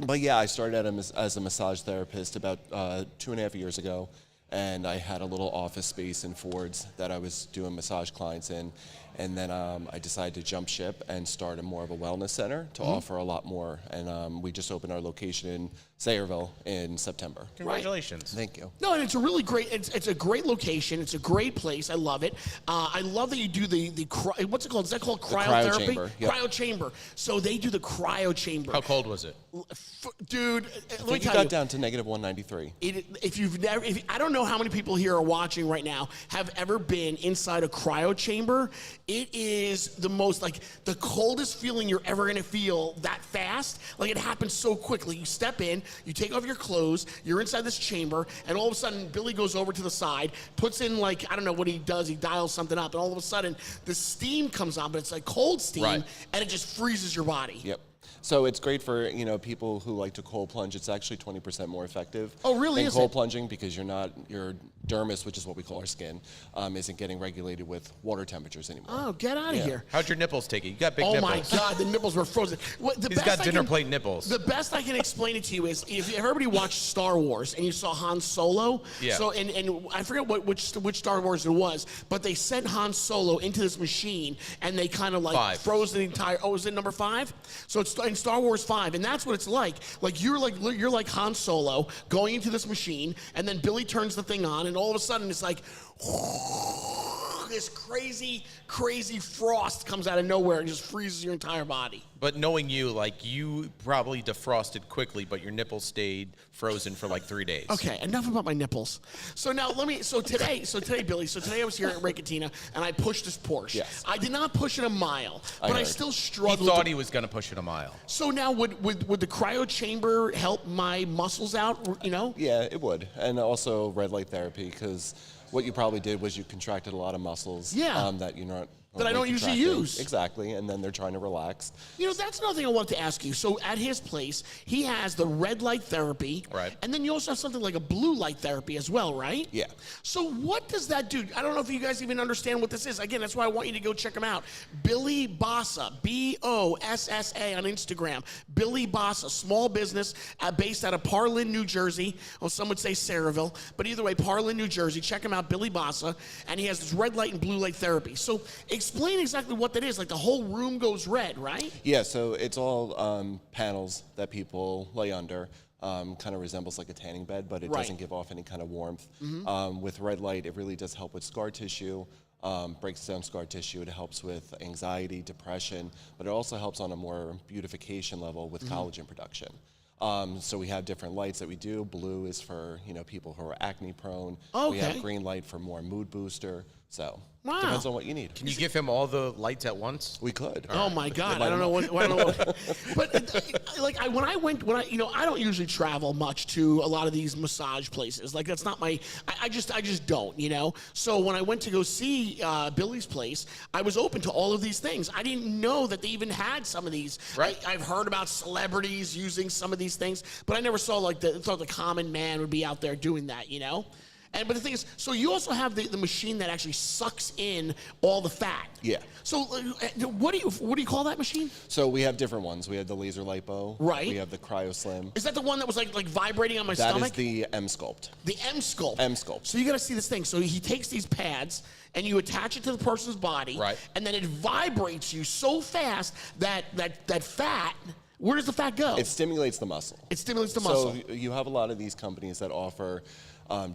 But yeah, I started out as a massage therapist about 2.5 years ago, and I had a little office space in Ford's that I was doing massage clients in, and then I decided to jump ship and start more of a wellness center to offer a lot more, and we just opened our location in Sayreville in September. Congratulations. Thank you. No, and it's a really great. It's a great location. It's a great place. I love it. I love that you do what's it called? Is that called cryotherapy? Cryo chamber, yep. Cryo chamber. So they do the cryo chamber. How cold was it? Dude, let me We tell got you. down to -193. I don't know how many people here are watching right now have ever been inside a cryo chamber. It is the most, the coldest feeling you're ever gonna feel that fast. Like, it happens so quickly. You step in, you take off your clothes, you're inside this chamber, and all of a sudden Billy goes over to the side, puts in I don't know what he does, he dials something up, and all of a sudden the steam comes on, but it's like cold steam, Right. and it just freezes your body. Yep. So it's great for people who like to cold plunge. It's actually 20% more effective. Oh, really? Than Is cold it? plunging, because your dermis, which is what we call our skin, isn't getting regulated with water temperatures anymore. Oh, get out of Yeah. here. How'd your nipples take it? You got big Oh nipples. my God, the nipples were frozen. He's got dinner plate nipples. The best I can explain it to you is if everybody watched Star Wars and you saw Han Solo. Yeah. So and I forget which Star Wars it was, but they sent Han Solo into this machine and they kind of 5. froze the entire. Oh, is it number 5? So it's in Star Wars 5, and that's what it's like. You're like Han Solo going into this machine, and then Billy turns the thing on, and all of a sudden it's like. this crazy frost comes out of nowhere and just freezes your entire body. But knowing you, like, you probably defrosted quickly, but your nipples stayed frozen for like 3 days. Okay, enough about my nipples. So now today, Billy, today I was here at Raketina and I pushed this Porsche. Yes. I did not push it a mile, but I still struggled. He thought he was going to push it a mile. So now would the cryo chamber help my muscles out, you know? Yeah, it would. And also red light therapy, because what you probably did was you contracted a lot of muscles that you're not that I don't usually use. Exactly, and then they're trying to relax. You know, that's another thing I wanted to ask you. So at his place, he has the red light therapy. Right. And then you also have something like a blue light therapy as well, right? Yeah. So what does that do? I don't know if you guys even understand what this is. Again, that's why I want you to go check him out. Billy Bossa, B-O-S-S-A on Instagram. Billy Bossa, small business based out of Parlin, New Jersey. Well, some would say Saraville. But either way, Parlin, New Jersey. Check him out, Billy Bossa. And he has this red light and blue light therapy. So explain exactly what that is. Like the whole room goes red, right? Yeah, so it's all panels that people lay under. Kind of resembles like a tanning bed, but it doesn't give off any kind of warmth. With red light, it really does help with scar tissue, breaks down scar tissue. It helps with anxiety, depression, but it also helps on a more beautification level with collagen production. So we have different lights that we do. Blue is for, people who are acne prone. Okay. We have green light for more mood booster. So Wow. depends on what you need. Can you give him all the lights at once? We could. Oh my God! I don't know what. But like when I don't usually travel much to a lot of these massage places. Like that's not my. I just don't. So when I went to go see Billy's place, I was open to all of these things. I didn't know that they even had some of these. Right. I've heard about celebrities using some of these things, but I never saw thought the common man would be out there doing that. But the thing is, so you also have the machine that actually sucks in all the fat. Yeah. So what do you call that machine? So we have different ones. We have the laser lipo. Right. We have the cryo slim. Is that the one that was like vibrating on my stomach? That is the M-Sculpt. The M-Sculpt. M-Sculpt. So you got to see this thing. So he takes these pads and you attach it to the person's body. Right. And then it vibrates you so fast that fat. Where does the fat go? It stimulates the muscle. It stimulates the muscle. So you have a lot of these companies that offer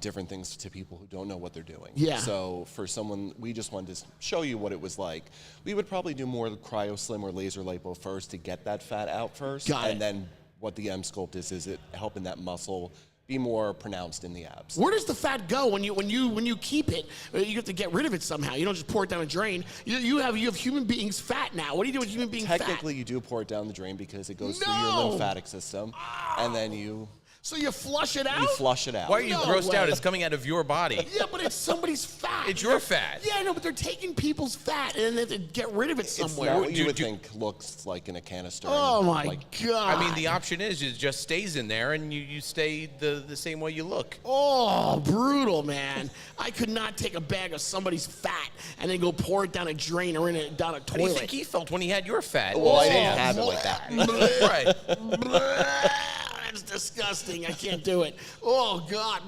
different things to people who don't know what they're doing. Yeah. So for someone, we just wanted to show you what it was like. We would probably do more cryo slim or laser lipo first to get that fat out first. Got it. And then what the M-Sculpt is it helping that muscle be more pronounced in the abs. Where does the fat go when you keep it? You have to get rid of it somehow. You don't just pour it down a drain. You have human beings fat now. What do you do with human beings fat? Technically, you do pour it down the drain because it goes through your lymphatic system, and then you So you flush it out? You flush it out. Why are you No grossed way. out? It's coming out of your body. Yeah, but it's somebody's fat. It's your fat. Yeah, I know, but they're taking people's fat and then they have to get rid of it It's somewhere. not what you would think looks like in a canister. Oh and, my like, God. I mean, the option is it just stays in there and you stay the same way you look. Oh, brutal, man. I could not take a bag of somebody's fat and then go pour it down a drain or down a How do you toilet. think he felt when he had your fat? Well, I Oh, didn't have it like that. Right. That's disgusting. I can't do it. Oh, God.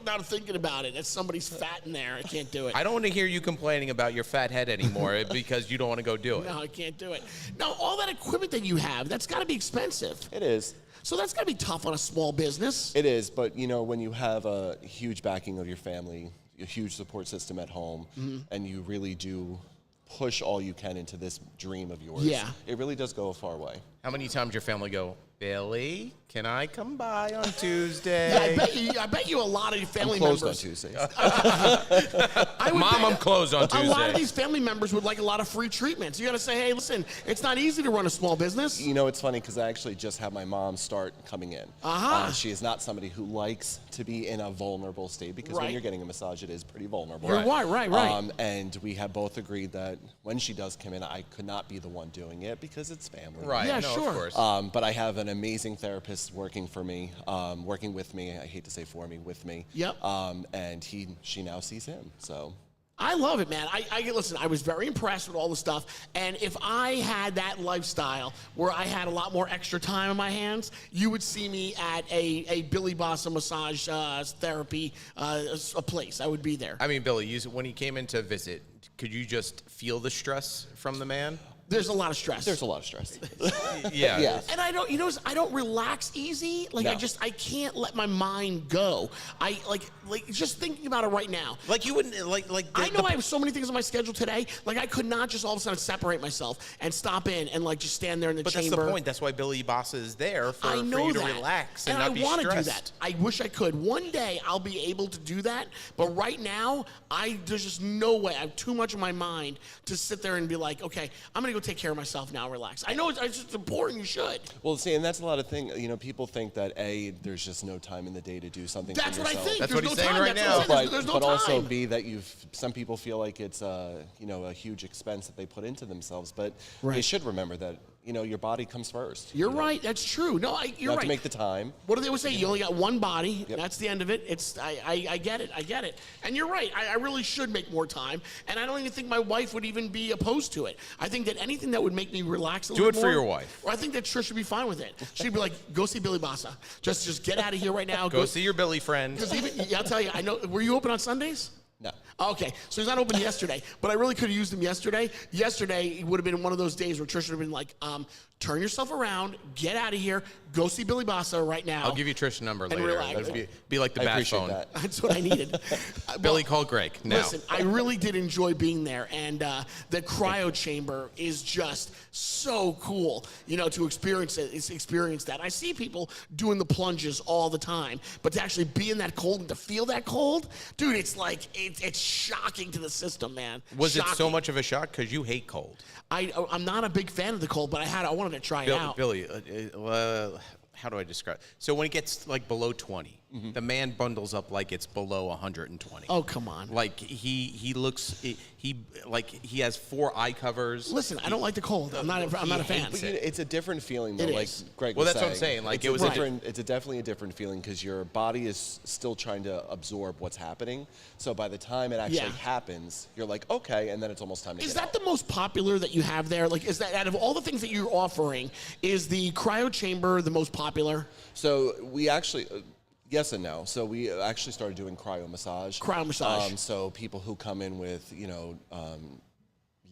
Now thinking about it. That's somebody's fat in there. I can't do it. I don't want to hear you complaining about your fat head anymore because you don't want to go do it. No, I can't do it. Now, all that equipment that you have, that's got to be expensive. It is. So that's got to be tough on a small business. It is, but you know, when you have a huge backing of your family, a huge support system at home, and you really do push all you can into this dream of yours, Yeah. it really does go a far way. How many times your family go, Billy, can I come by on Yeah, Tuesday? I bet you a lot of your family I'm closed members. on Tuesdays. I would Mom, bet I'm closed on A lot of Tuesday. these family members would like a lot of free treatments. You got to say, hey, listen, it's not easy to run a small business. You know, it's funny because I actually just had my mom start coming in. She is not somebody who likes to be in a vulnerable state because Right. when you're getting a massage, it is pretty vulnerable. Right. And we have both agreed that when she does come in, I could not be the one doing it because it's family. Right, Yeah, no, sure. of course. But I have an amazing therapist working for me, working with me. I hate to say for me, with me. Yep. And she now sees him. So I love it, man. Listen, I was very impressed with all the stuff. And if I had that lifestyle where I had a lot more extra time on my hands, you would see me at a Billy Bossa massage therapy a place. I would be there. I mean, Billy, when he came in to visit, could you just feel the stress from the man? There's a lot of stress. There's a lot of stress. Yeah. And I don't, I don't relax easy. Like No. I can't let my mind go. I like just thinking about it right now. Like you wouldn't I know I have so many things on my schedule today. Like I could not just all of a sudden separate myself and stop in and like just stand there in the But chamber. that's the point. That's why Billy Bossa is there for you to relax and not be I want stressed. to do that. I wish I could. One day I'll be able to do that. But right now, there's just no way. I have too much in my mind to sit there and be like, okay, I'm gonna go take care of myself now. Relax. I know it's just important. You should. Well, see, and that's a lot of things. People think that there's just no time in the day to do something That's for what I yourself. think. That's There's what he's no saying time. right That's what I'm now. saying. There's no but time. also that some people feel like it's a huge expense that they put into themselves, but they should remember that your body comes first. You're right. That's true. No, you're You have right. to make the time. What do they always say? You only got one body. Yep. That's the end of it. I get it. I get it. And you're right. I really should make more time. And I don't even think my wife would even be opposed to it. I think that anything that would make me relax a little Do it more. for your wife. Or I think that Trish would be fine with it. She'd be like, go see Billy Bossa. Just get out of here right now. Go see your Billy friend. Because I'll tell you, I know. Were you open on Sundays? No. Okay, so he's not open yesterday, but I really could have used him yesterday. Yesterday would have been one of those days where Trish would have been like, turn yourself around, get out of here, go see Billy Bossa right now. I'll give you Trish's number later. relax. That'd be like the I bat appreciate phone. that. That's what I needed. Billy, Well, call Greg now. Listen, I really did enjoy being there, and the cryo chamber is just so cool, to experience it. Experience that. I see people doing the plunges all the time, but to actually be in that cold and to feel that cold, dude, it's like it's shocking to the system, man. Was it so Shocking. much of a shock? Because you hate cold. I'm not a big fan of the cold, but I wanted to try it out. Billy, how do I describe? So when it gets like below 20, the man bundles up like it's below 120. Oh, come on. Like he looks he has 4 eye covers. Listen, I don't like the cold. I'm not a fan. But it's a different feeling, though. It like is. Greg Well, was that's what I'm saying. Like, it's it was different. It's definitely a different feeling because your body is still trying to absorb what's happening. So by the time it actually happens, you're like, okay, and then it's almost time to Is get that out. the most popular that you have there? Like, is that out of all the things that you're offering, is the cryo chamber the most popular? So we actually. Yes and no. So we actually started doing cryo massage. Cryo massage. So people who come in with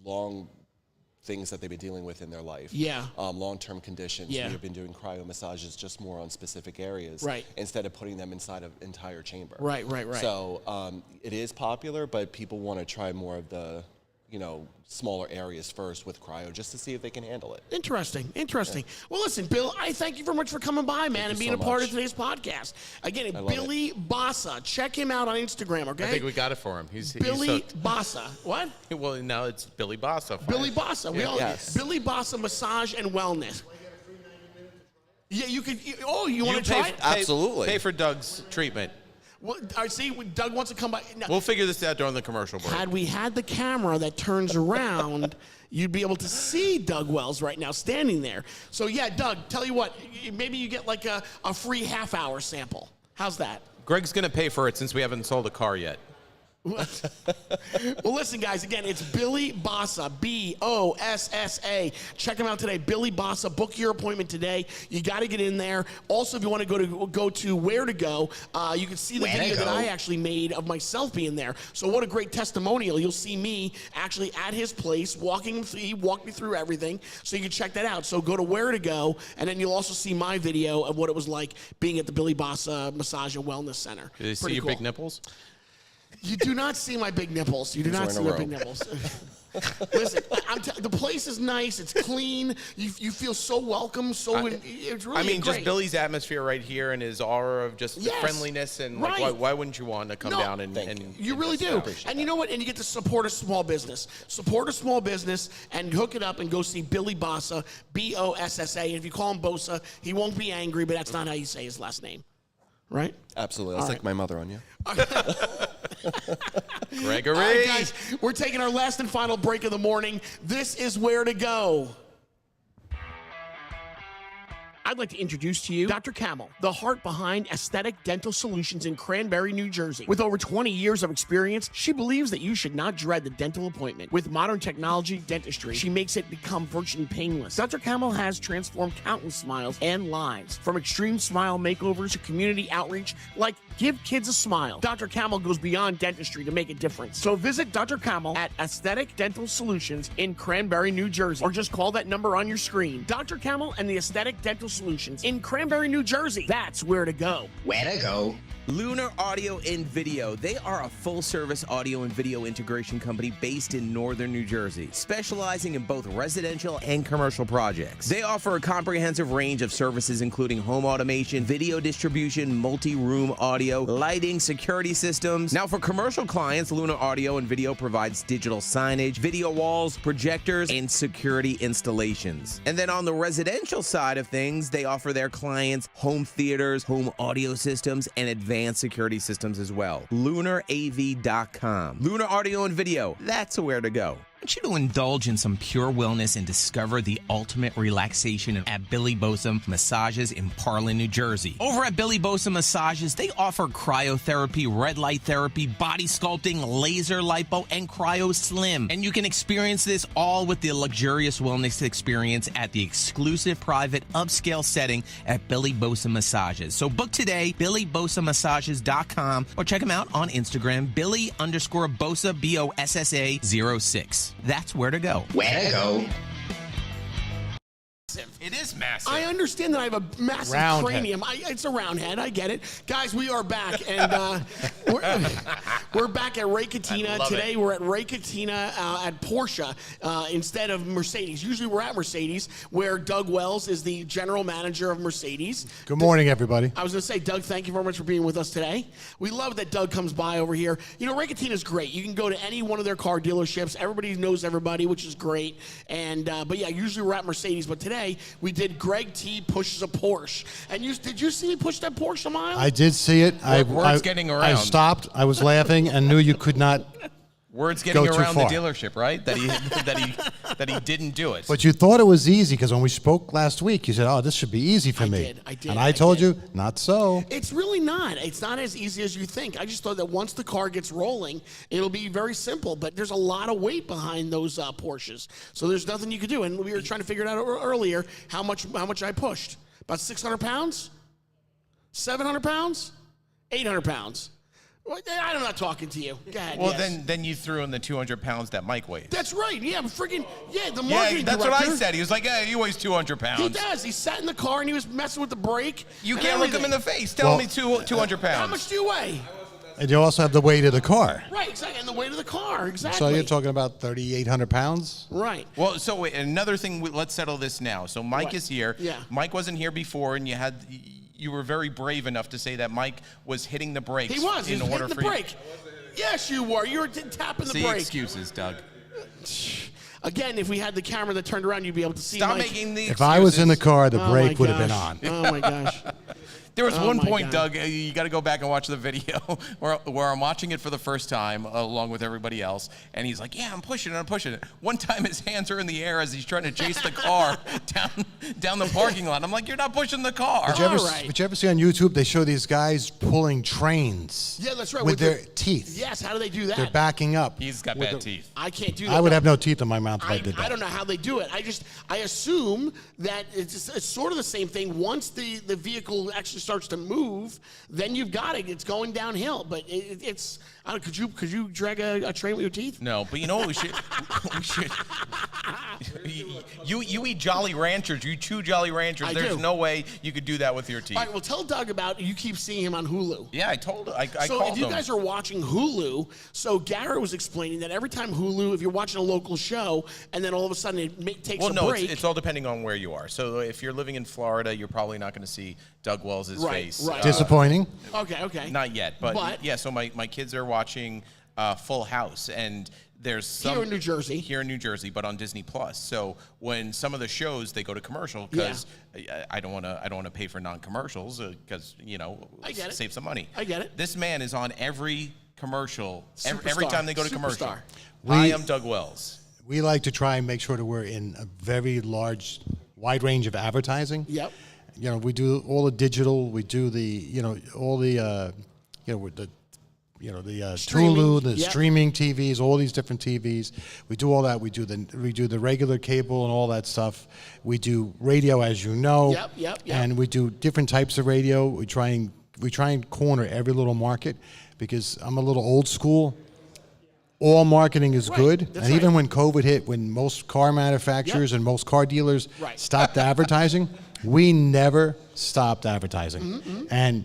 long things that they've been dealing with in their life. Yeah. Long-term conditions. Yeah. We have been doing cryo massages just more on specific areas. Right. Instead of putting them inside of entire chamber. Right. So it is popular, but people want to try more of the, smaller areas first with cryo just to see if they can handle it. Interesting. Well, listen, Bill, I thank you very much for coming by, man, and you being so a part much. of today's podcast. Again, love Billy Bossa. Check him out on Instagram, okay? I think we got it for him. He's Billy hooked. Bossa. What? Well, now it's Billy Bossa. Billy Bossa. Yes. Billy Bossa Massage and Wellness. Yeah, you could. You want to try it? Absolutely. Pay for Doug's treatment. Well, I see. Doug wants to come by. Now, We'll figure this out during the commercial break. had we had the camera that turns around, you'd be able to see Doug Wells right now standing there. So yeah, Doug, tell you what, maybe you get like a free half-hour sample. How's that? Greg's going to pay for it since we haven't sold a car yet. Well, listen, guys, again, it's Billy Bossa, B-O-S-S-A. Check him out today, Billy Bossa. Book your appointment today. You got to get in there. Also, if you want to go to Where to Go, you can see the video that I actually made of myself being there. So what a great testimonial. You'll see me actually at his place, he walked me through everything, so you can check that out. So go to Where to Go, and then you'll also see my video of what it was like being at the Billy Bossa Massage and Wellness Center. Did they see Pretty your cool. big nipples? You do not see my big nipples. You do not see my big nipples. Listen, the place is nice. It's clean. You feel so welcome. It's really just great. Billy's atmosphere right here and his aura of just Yes. friendliness and Right. like why wouldn't you want to come down and you really do. And you know what? And you get to support a small business. Support a small business and hook it up and go see Billy Bossa, B-O-S-S-A. And if you call him Bossa, he won't be angry, but that's not how you say his last name. Right? Absolutely. I'll stick my mother on you. Gregory. All right, guys, we're taking our last and final break of the morning. This is Where to Go. I'd like to introduce to you Dr. Camel, the heart behind Aesthetic Dental Solutions in Cranberry, New Jersey. With over 20 years of experience, she believes that you should not dread the dental appointment. With modern technology dentistry, she makes it become virtually painless. Dr. Camel has transformed countless smiles and lives, from extreme smile makeovers to community outreach like Give kids a smile. Dr. Camel goes beyond dentistry to make a difference. So visit Dr. Camel at Aesthetic Dental Solutions in Cranberry, New Jersey, or just call that number on your screen. Dr. Camel and the Aesthetic Dental Solutions in Cranberry, New Jersey. That's where to go. Where to go? Lunar Audio and Video. They are a full-service audio and video integration company based in northern New Jersey, specializing in both residential and commercial projects. They offer a comprehensive range of services including home automation, video distribution, multi-room audio, lighting, security systems. Now for commercial clients, Lunar Audio and Video provides digital signage, video walls, projectors, and security installations. And then on the residential side of things, they offer their clients home theaters, home audio systems, and advanced security systems as well. LunarAV.com. Lunar Audio and Video, that's where to go. I want you to indulge in some pure wellness and discover the ultimate relaxation at Billy Bosom Massages in Parlin, New Jersey. Over at Billy Bosom Massages, they offer cryotherapy, red light therapy, body sculpting, laser lipo, and cryo slim. And you can experience this all with the luxurious wellness experience at the exclusive private upscale setting at Billy Bosom Massages. So book today, BillyBosomMassages.com, or check them out on Instagram, Billy_Bosa, BOSSA 06. That's where to go. Where to go? It is massive. I understand that I have a massive Round cranium. It's a round head. I get it. Guys, we are back. And we're back at Ray Katina. Today we're at Ray Katina at Porsche instead of Mercedes. Usually we're at Mercedes, where Doug Wells is the general manager of Mercedes. Good morning, everybody. I was going to say, Doug, thank you very much for being with us today. We love that Doug comes by over here. You know, Ray Katina is great. You can go to any one of their car dealerships. Everybody knows everybody, which is great. And but yeah, usually we're at Mercedes. But today we did Greg T pushes a Porsche. And did you see me push that Porsche a mile? I did see it. Word's getting around. I stopped. I was laughing and knew you could not. Word's getting go too around the far. dealership, right? That he didn't do it. But you thought it was easy because when we spoke last week, you said, "Oh, this should be easy for me." I did. And I told you, not so. It's really not. It's not as easy as you think. I just thought that once the car gets rolling, it'll be very simple. But there's a lot of weight behind those Porsches, so there's nothing you could do. And we were trying to figure it out earlier how much I pushed. About 600 pounds, 700 pounds, 800 pounds. Well, I'm not talking to you. Go ahead. Well, yes. then you threw in the 200 pounds that Mike weighs. That's right. Yeah, the marketing that's director. what I said. He was like, "Yeah, he weighs 200 pounds." He does. He sat in the car and he was messing with the brake. You and can't look him in the everything. face. Tell me 200 pounds. How much do you weigh? And you also have the weight of the car. Right, exactly. And the weight of the car, exactly. So you're talking about 3,800 pounds? Right. Well, so wait, another thing. Let's settle this now. So Mike What? is here. Yeah. Mike wasn't here before, and you were very brave enough to say that Mike was hitting the brakes. He was. He was hitting the for you- brake. Yes, you were. You were tapping the See, brake. excuses, Doug. Again, if we had the camera that turned around, you'd be able to see Stop Mike. making the If I was in the car, the Oh, brake my would have been gosh. on. Oh, my gosh. There was Oh one my point, God. Doug, you got to go back and watch the video where I'm watching it for the first time along with everybody else, and he's like, "Yeah, I'm pushing it. One time his hands are in the air as he's trying to chase the car down the parking lot. I'm like, "You're not pushing the car." Did you ever see on YouTube, they show these guys pulling trains? Yeah, that's right. With their teeth. Yes, how do they do that? They're backing up. He's got with bad the- teeth. I can't do that. I would have no teeth in my mouth if I did that. I don't know how they do it. I assume that it's sort of the same thing. Once the vehicle actually starts to move, then you've got it. It's going downhill. But it's I don't know, could you drag a train with your teeth? No, but you know what we should you eat Jolly Ranchers. You chew Jolly Ranchers. I There's do. no way you could do that with your teeth. All right, well, tell Doug about you keep seeing him on Hulu. Yeah, I told I So called if you him. guys are watching Hulu, so Garrett was explaining that every time Hulu, if you're watching a local show, and then all of a sudden it takes a break. It's all depending on where you are. So if you're living in Florida, you're probably not going to see Doug Wells' face. Right. Disappointing. Okay. Not yet, but yeah. So my kids are watching Full House, and there's some Here in New Jersey. Here in New Jersey, but on Disney Plus. So when some of the shows they go to commercial, because I don't want to pay for non-commercials because I get it. save some money. I get it. This man is on every commercial every Superstar. time they go to commercial. Superstar. I am Doug Wells. We like to try and make sure that we're in a very wide range of advertising. Yep. We do all the digital. We do the all the Streaming. Hulu, the Yep. streaming TVs, all these different TVs. We do all that. We do the regular cable and all that stuff. We do radio, as you know. Yep. And we do different types of radio. We try and try and corner every little market because I'm a little old school. All marketing is good, and even when COVID hit, when most car manufacturers and most car dealers stopped advertising, we never stopped advertising, and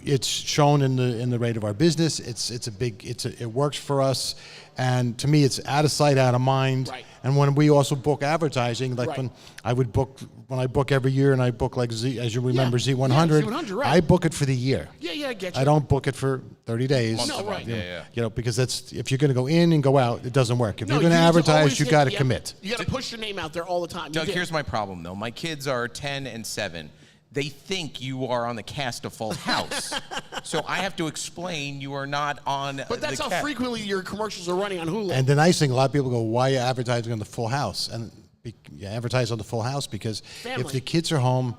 it's shown in the rate of our business. It works for us, and to me, it's out of sight, out of mind. Right. And when we also book advertising, like when I book every year, and I book like Z, as you remember, Z100, Z100, right. I book it for the year. Yeah, I get you. I don't book it for 30 days. No, right. You know, because that's if you're going to go in and go out, it doesn't work. If No, you're going to you need advertise, always you hit- got to yeah, commit. You got to push your name out there all the time. Doug, here's my problem, though. My kids are 10 and 7. They think you are on the cast of Full House. So I have to explain you are not on But that's how frequently your commercials are running on Hulu. And the nice thing, a lot of people go, "Why are you advertising on the Full House?" And you advertise on the Full House because if the kids are home,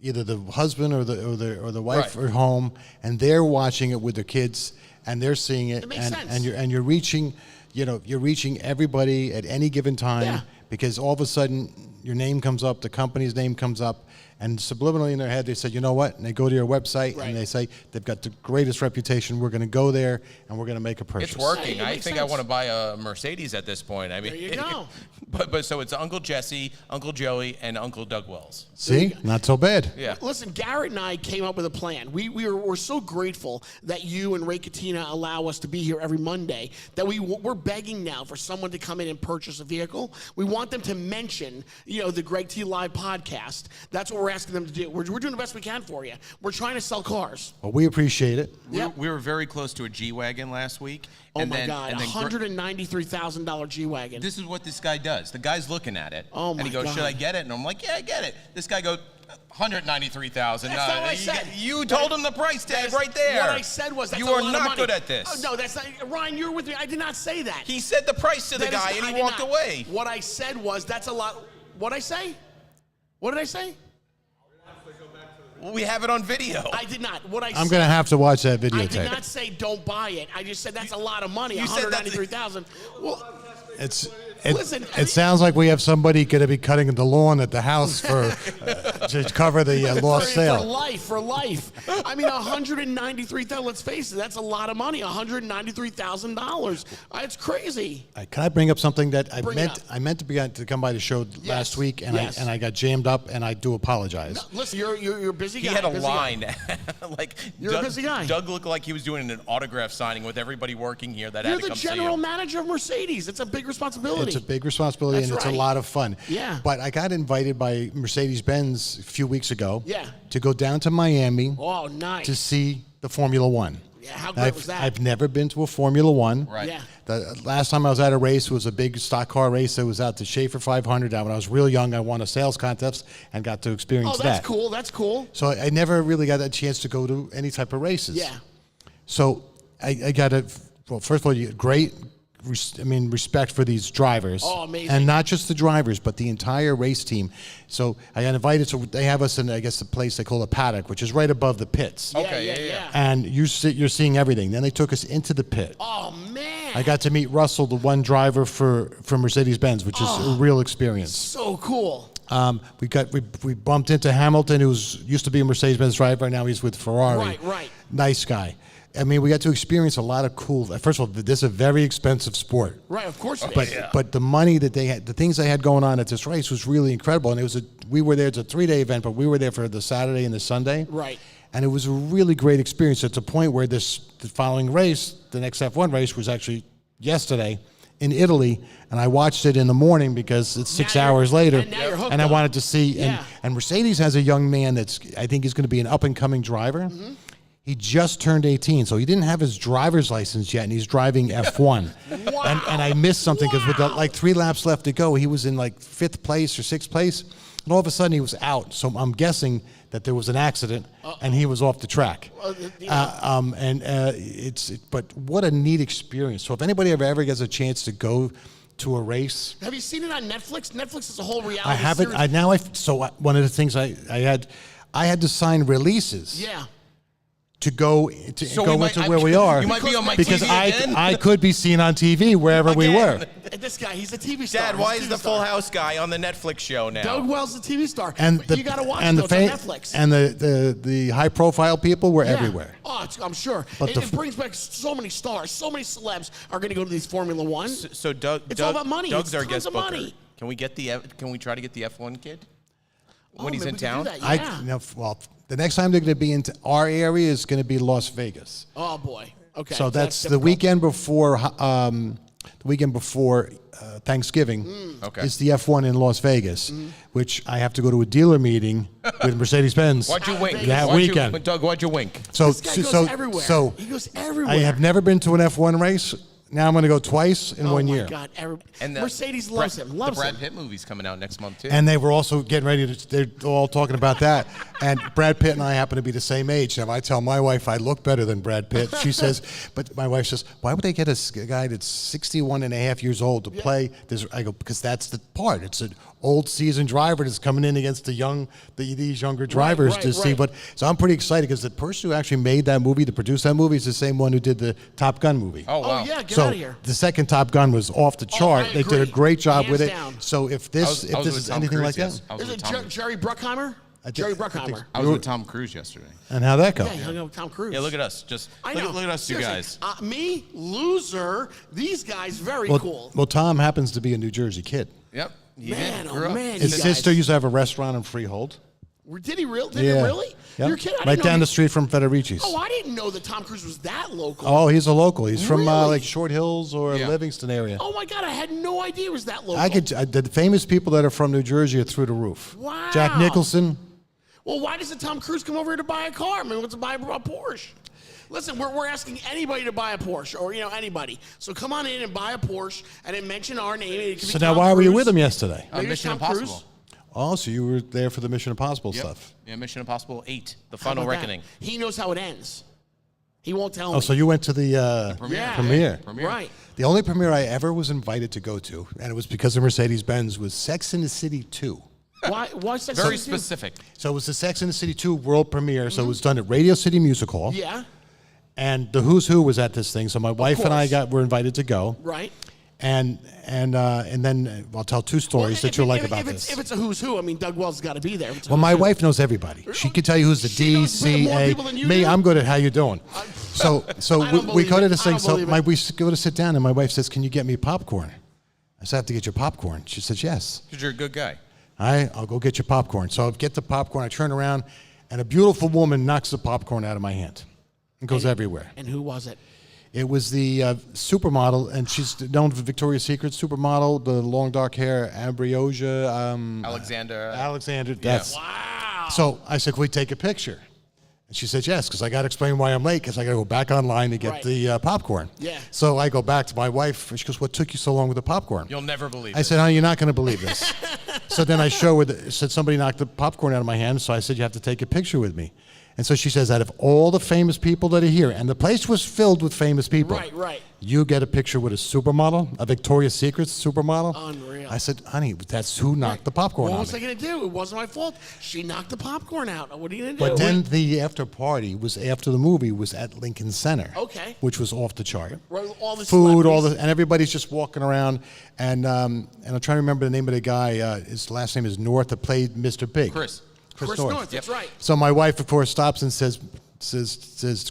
either the husband or the wife are home, and they're watching it with their kids, and they're seeing it, makes sense. and you're reaching, you're reaching everybody at any given time because all of a sudden your name comes up, the company's name comes up. And subliminally in their head, they said, you know what? And they go to your website and they say, they've got the greatest reputation. We're going to go there and we're going to make a purchase. It's working. Hey, I think I want to buy a Mercedes at this point. I mean, There you go. But so it's Uncle Jesse, Uncle Joey, and Uncle Doug Wells. See? Not so bad. Yeah. Listen, Garrett and I came up with a plan. We're so grateful that you and Ray Katina allow us to be here every Monday that we're begging now for someone to come in and purchase a vehicle. We want them to mention, the Greg T Live podcast. That's what we're asking them to do. We're doing the best we can for you. We're trying to sell cars. Well, we appreciate it. We were very close to a G-Wagon last week. Oh, my God. $193,000 G-Wagon. This is what this guy does. The guy's looking at it. Oh, my And he goes, God. should I get it? And I'm like, yeah, I get it. This guy goes, $193,000. That's not what I said. You told him the price tag right there. What I said was that's you a are lot not of money. good at this. Oh, no, that's not. Ryan, you're with me. I did not say that. He said the price to the That is- guy I and he did walked not. away. What I said was that's a lot. What'd I say? What did I say? Well, we have it on video. I did not. What I I'm said, going to have to watch that I did videotape. not say don't buy it. I just said that's a lot of money. You said that's- $193,000. Well, Listen, it sounds like we have somebody going to be cutting the lawn at the house for to cover the lost sale. For life. I mean, $193,000. Let's face it, that's a lot of money. $193,000. It's crazy. Can I bring up something that I Bring it up. meant to come by the show last week, and Yes. I got jammed up, and I do apologize. No, listen, you're a busy guy. He had a busy guy. line. Like You're a busy guy. Doug looked like he was doing an autograph signing with everybody working here that had You're to the come see general him. manager of Mercedes. It's a big responsibility. It's a big responsibility, That's and it's right. a lot of fun. Yeah. But I got invited by Mercedes-Benz a few weeks ago. Yeah. To go down to Miami Oh, nice. to see the Formula One. Yeah, how great was that? I've never been to a Formula One. Right. Yeah. The last time I was at a race was a big stock car race. It was out to Schaefer 500. When I was real young, I won a sales contest and got to experience Oh, that's that. cool. That's cool. So I never really got a chance to go to any type of races. Yeah. So I got first of all, respect for these drivers. Oh, amazing. And not just the drivers, but the entire race team. So I got invited. So they have us in, I guess, the place they call a paddock, which is right above the pits. Okay, yeah. And you're seeing everything. Then they took us into the pit. Oh, man. I got to meet Russell, the one driver for Mercedes-Benz, which is a real experience. So cool. We bumped into Hamilton, who used to be a Mercedes-Benz driver. Now he's with Ferrari. Right. Nice guy. I mean, we got to experience a lot of cool. First of all, this is a very expensive sport. Right, of course it But is. but the money that they had, the things they had going on at this race was really incredible. And we were there. It's a 3-day event, but we were there for the Saturday and the Sunday. Right. And it was a really great experience. It's a point where the following race, the next F1 race, was actually yesterday in Italy, and I watched it in the morning because it's 6 hours later, and now you're hooked and I up. wanted to see. Yeah. And Mercedes has a young man I think is going to be an up and coming driver. Mm-hmm. He just turned 18, so he didn't have his driver's license yet, and he's driving F1. Wow. And I missed something because with like 3 laps left to go, he was in like 5th place or 6th place, and all of a sudden he was out. So I'm guessing that there was an accident, and he was off the track. But what a neat experience. So if anybody ever gets a chance to go to a race, Have you seen it on Netflix? Netflix is a whole reality I haven't. series. One of the things I had to sign releases. Yeah. to go into where we are. You might be on my because TV again? I could be seen on TV wherever we were. This guy, he's a TV star. Dad, why is the Full House guy on the Netflix show now? Doug Wells, the TV star. And you got to watch it. It's on Netflix. And the high profile people were everywhere. Oh, I'm sure. But it brings back so many stars. So many celebs are going to go to these Formula One. So Doug, it's all about money. Doug's it's our guest booker. money. Can we try to get the F1 kid when he's maybe in we can town? do that, yeah. Well, the next time they're going to be into our area is going to be Las Vegas. Oh boy. Okay. So that's the difficult. weekend before. Thanksgiving is the F1 in Las Vegas, which I have to go to a dealer meeting with Mercedes-Benz. Why'd you wink? That weekend. Doug, why'd you wink? So, This guy goes everywhere. So he goes everywhere. I have never been to an F1 race. Now I'm going to go twice in 1 year. Oh my God. And Mercedes loves him. Loves the Brad him. Pitt movie's coming out next month too. And they were also getting ready to, they're all talking about that. And Brad Pitt and I happen to be the same age. Now, if I tell my wife I look better than Brad Pitt, she says, but my wife says, why would they get a guy that's 61 and a half years old to play this? I go, because that's the part. It's an old seasoned driver that's coming in against these younger drivers to see what. So I'm pretty excited because the person who actually made that movie, to produce that movie, is the same one who did the Top Gun movie. Oh, wow. Oh yeah, get so out of here. the second Top Gun was off the chart. I They did a agree. great job Hands with it. down. So if I this was with is Tom anything Cruise, like yes. that, I was Is with it Tom. Jerry Bruckheimer? Jerry Bruckheimer. I was with Tom Cruise yesterday. and how'd that go? Yeah, he hung out with Tom Cruise. Yeah, look at us. Just I look know. at us two Seriously. guys. Me, loser. These guys, very Well, cool. well, Tom happens to be a New Jersey kid. Yep. He Man, did. oh, Grew up. man. His You sister guys- used to have a restaurant in Freehold. Did he really? Did he really? Yep. You're kidding? I Right didn't know down he- the street from Federici's. Oh, I didn't know that Tom Cruise was that local. Oh, he's a local. He's from Really? like Short Hills or Yeah. Livingston area. Oh my God, I had no idea it was that local. The famous people that are from New Jersey are through the roof. Wow. Jack Nicholson. Well, why doesn't Tom Cruise come over here to buy a car? I mean, what's to buy a Porsche? Listen, we're asking anybody to buy a Porsche, or anybody. So come on in and buy a Porsche, and then mention our name. It could be So now, Tom why were you Cruise. with him yesterday? Maybe Mission Tom Cruise. Impossible. Oh, so you were there for the Mission Impossible Yep. stuff. Yeah, Mission Impossible 8, The How Final about that? Reckoning. He knows how it ends. He won't tell Oh, me. so you went to the Premiere. premiere. Right. The only premiere I ever was invited to go to, and it was because of Mercedes-Benz, was Sex and the City 2. Why Sex Very and the City? specific. So it was the Sex and the City 2 world premiere. So it was done at Radio City Music Hall. Yeah. And the Who's Who was at this thing. So my wife and I course. were invited to go. Right. And then I'll tell two stories that you'll like about this. If it's a who's who, I mean, Doug Wells has got to be there. If it's a Well, who's my who. wife knows everybody. She can tell you who's the She D, knows C, more A. people than you Me, do? I'm good at how you doing. So I don't we go to believe this it. I thing. don't So believe it. we go to sit down, and my wife says, "Can you get me popcorn?" I said, "I have to get your popcorn." She says, "Yes." Because you're a good guy. I'll go get your popcorn. So I get the popcorn. I turn around, and a beautiful woman knocks the popcorn out of my hand. It goes everywhere. And who was it? It was the supermodel, and she's known for Victoria's Secret supermodel, the long dark hair, Ambrosia. Alexander. That's. Wow. So I said, "Can we take a picture?" And she said, "Yes," because I got to explain why I'm late, because I got to go back online to get Right. the popcorn. Yeah. So I go back to my wife, and she goes, "What took you so long with the popcorn?" You'll never believe I it. said, "Honey, you're not going to believe this." So then I show her, said somebody knocked the popcorn out of my hand, so I said, "You have to take a picture with me." And so she says, out of all the famous people that are here, and the place was filled with famous people. Right. You get a picture with a supermodel, a Victoria's Secret supermodel. Unreal. I said, "Honey, that's who knocked the popcorn What out was of I me." going to do? It wasn't my fault. She knocked the popcorn out. What are you going to do? But then the after party was after the movie was at Lincoln Center. Okay. Which was off the chart. Right, all the Food, celebrities. and everybody's just walking around, and I'm trying to remember the name of the guy. His last name is North, that played Mr. Big. Chris North, that's right. So my wife, of course, stops and says,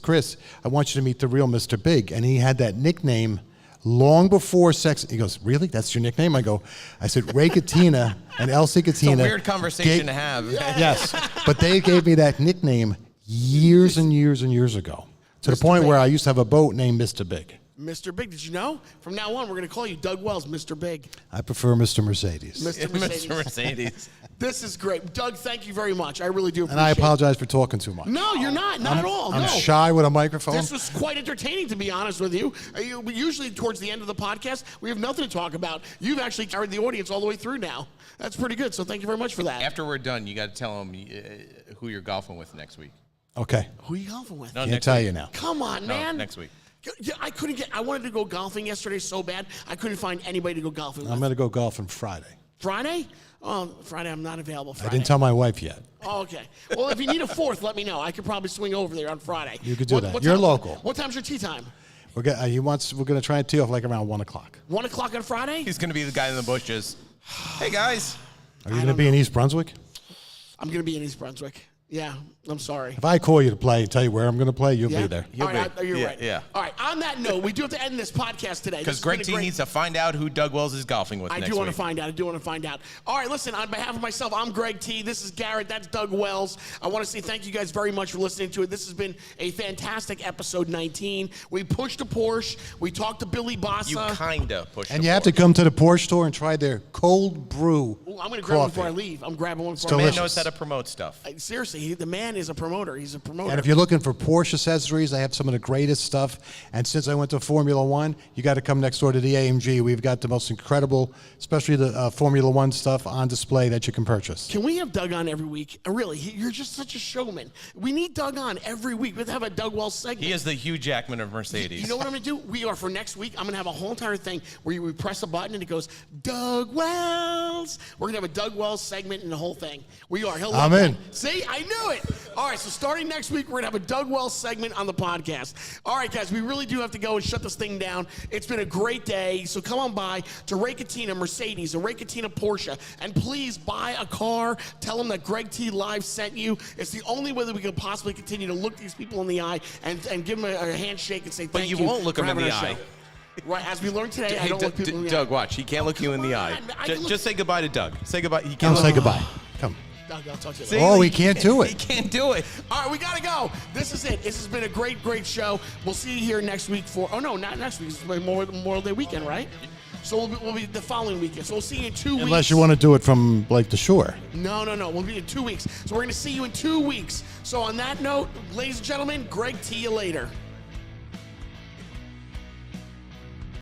"Chris, I want you to meet the real Mr. Big." And he had that nickname long before Sex. He goes, "Really? That's your nickname?" I said, "Ray Katina and Elsie Katina." It's a weird conversation to have. Yes, but they gave me that nickname years and years and years ago, to the point where I used to have a boat named Mr. Big. Mr. Big, did you know? From now on, we're going to call you Doug Wells, Mr. Big. I prefer Mr. Mercedes. Mr. Mercedes. Mr. Mercedes. This is great. Doug, thank you very much. I really do appreciate And I it. apologize for talking too much. No, you're not. Not at all. I'm no. shy with a microphone. This was quite entertaining, to be honest with you. Usually towards the end of the podcast, we have nothing to talk about. You've actually carried the audience all the way through now. That's pretty good, so thank you very much for that. After we're done, you got to tell them who you're golfing with next week. Okay. Who are you golfing with? No, Can't next tell week. you now. Come on, No, man. next week. Yeah, I wanted to go golfing yesterday so bad. I couldn't find anybody to go golfing with. I'm going to go golfing Friday. Friday? Friday I'm not available Friday. I didn't tell my wife yet. Oh, okay. Well, if you need a fourth, let me know. I could probably swing over there on Friday. You could do that. You're local. What time's your tea time? We're going to try and tee off like around 1 o'clock. 1 o'clock on Friday? He's going to be the guy in the bushes. Hey, guys. Are you going to be in East Brunswick? I'm going to be in East Brunswick. Yeah, I'm sorry. If I call you to play and tell you where I'm going to play, you'll be there. All right, you're right. Yeah. All right, on that note, we do have to end this podcast today. Because Greg T needs to find out who Doug Wells is golfing with next week. I do want to find out. All right, listen, on behalf of myself, I'm Greg T. This is Garrett. That's Doug Wells. I want to say thank you guys very much for listening to it. This has been a fantastic episode 19. We pushed a Porsche. We talked to Billy Bossa. You kind of pushed And you have to come to the Porsche store and try their cold brew. Ooh, I'm going to grab one before I leave. I'm grabbing one before I leave. leave. The man knows how to promote stuff. Seriously, the man is a promoter. He's a promoter. And if you're looking for Porsche accessories, I have some of the greatest stuff. And since I went to Formula One, you got to come next door to the AMG. We've got the most incredible, especially the Formula One stuff on display that you can purchase. Can we have Doug on every week? Really, you're just such a showman. We need Doug on every week. We have to have a Doug Wells segment. He is the Hugh Jackman of Mercedes. You know what I'm going to do? We are, for next week, I'm going to have a whole entire thing where we press a button and it goes, Doug Wells. We're going to have a Doug Wells segment and the whole thing. We are. I'm in. See, I knew it. All right, so starting next week, we're going to have a Doug Wells segment on the podcast. All right, guys, we really do have to go and shut this thing down. It's been a great day, so come on by to Ray Cattina Mercedes, or Ray Cattina Porsche, and please buy a car. Tell them that Greg T Live sent you. It's the only way that we can possibly continue to look these people in the eye and give them a handshake and say thank you. But you won't look them in the eye. Right, as we learned today, I don't look people in the eye. Doug, watch. He can't look you in the eye. Just say goodbye to Doug. Say goodbye. He Don't say goodbye. Come. Doug, I'll talk to you See, later. Oh, he can't do it. He can't do it. All right, we got to go. This is it. This has been a great, great show. We'll see you here next week for, oh, no, not next week. It's Memorial Day weekend, right? So we'll be the following weekend. So we'll see you in 2 weeks. Unless you want to do it from like the shore. No. We'll be in 2 weeks. So we're going to see you in 2 weeks. So on that note, ladies and gentlemen, Greg, T you later.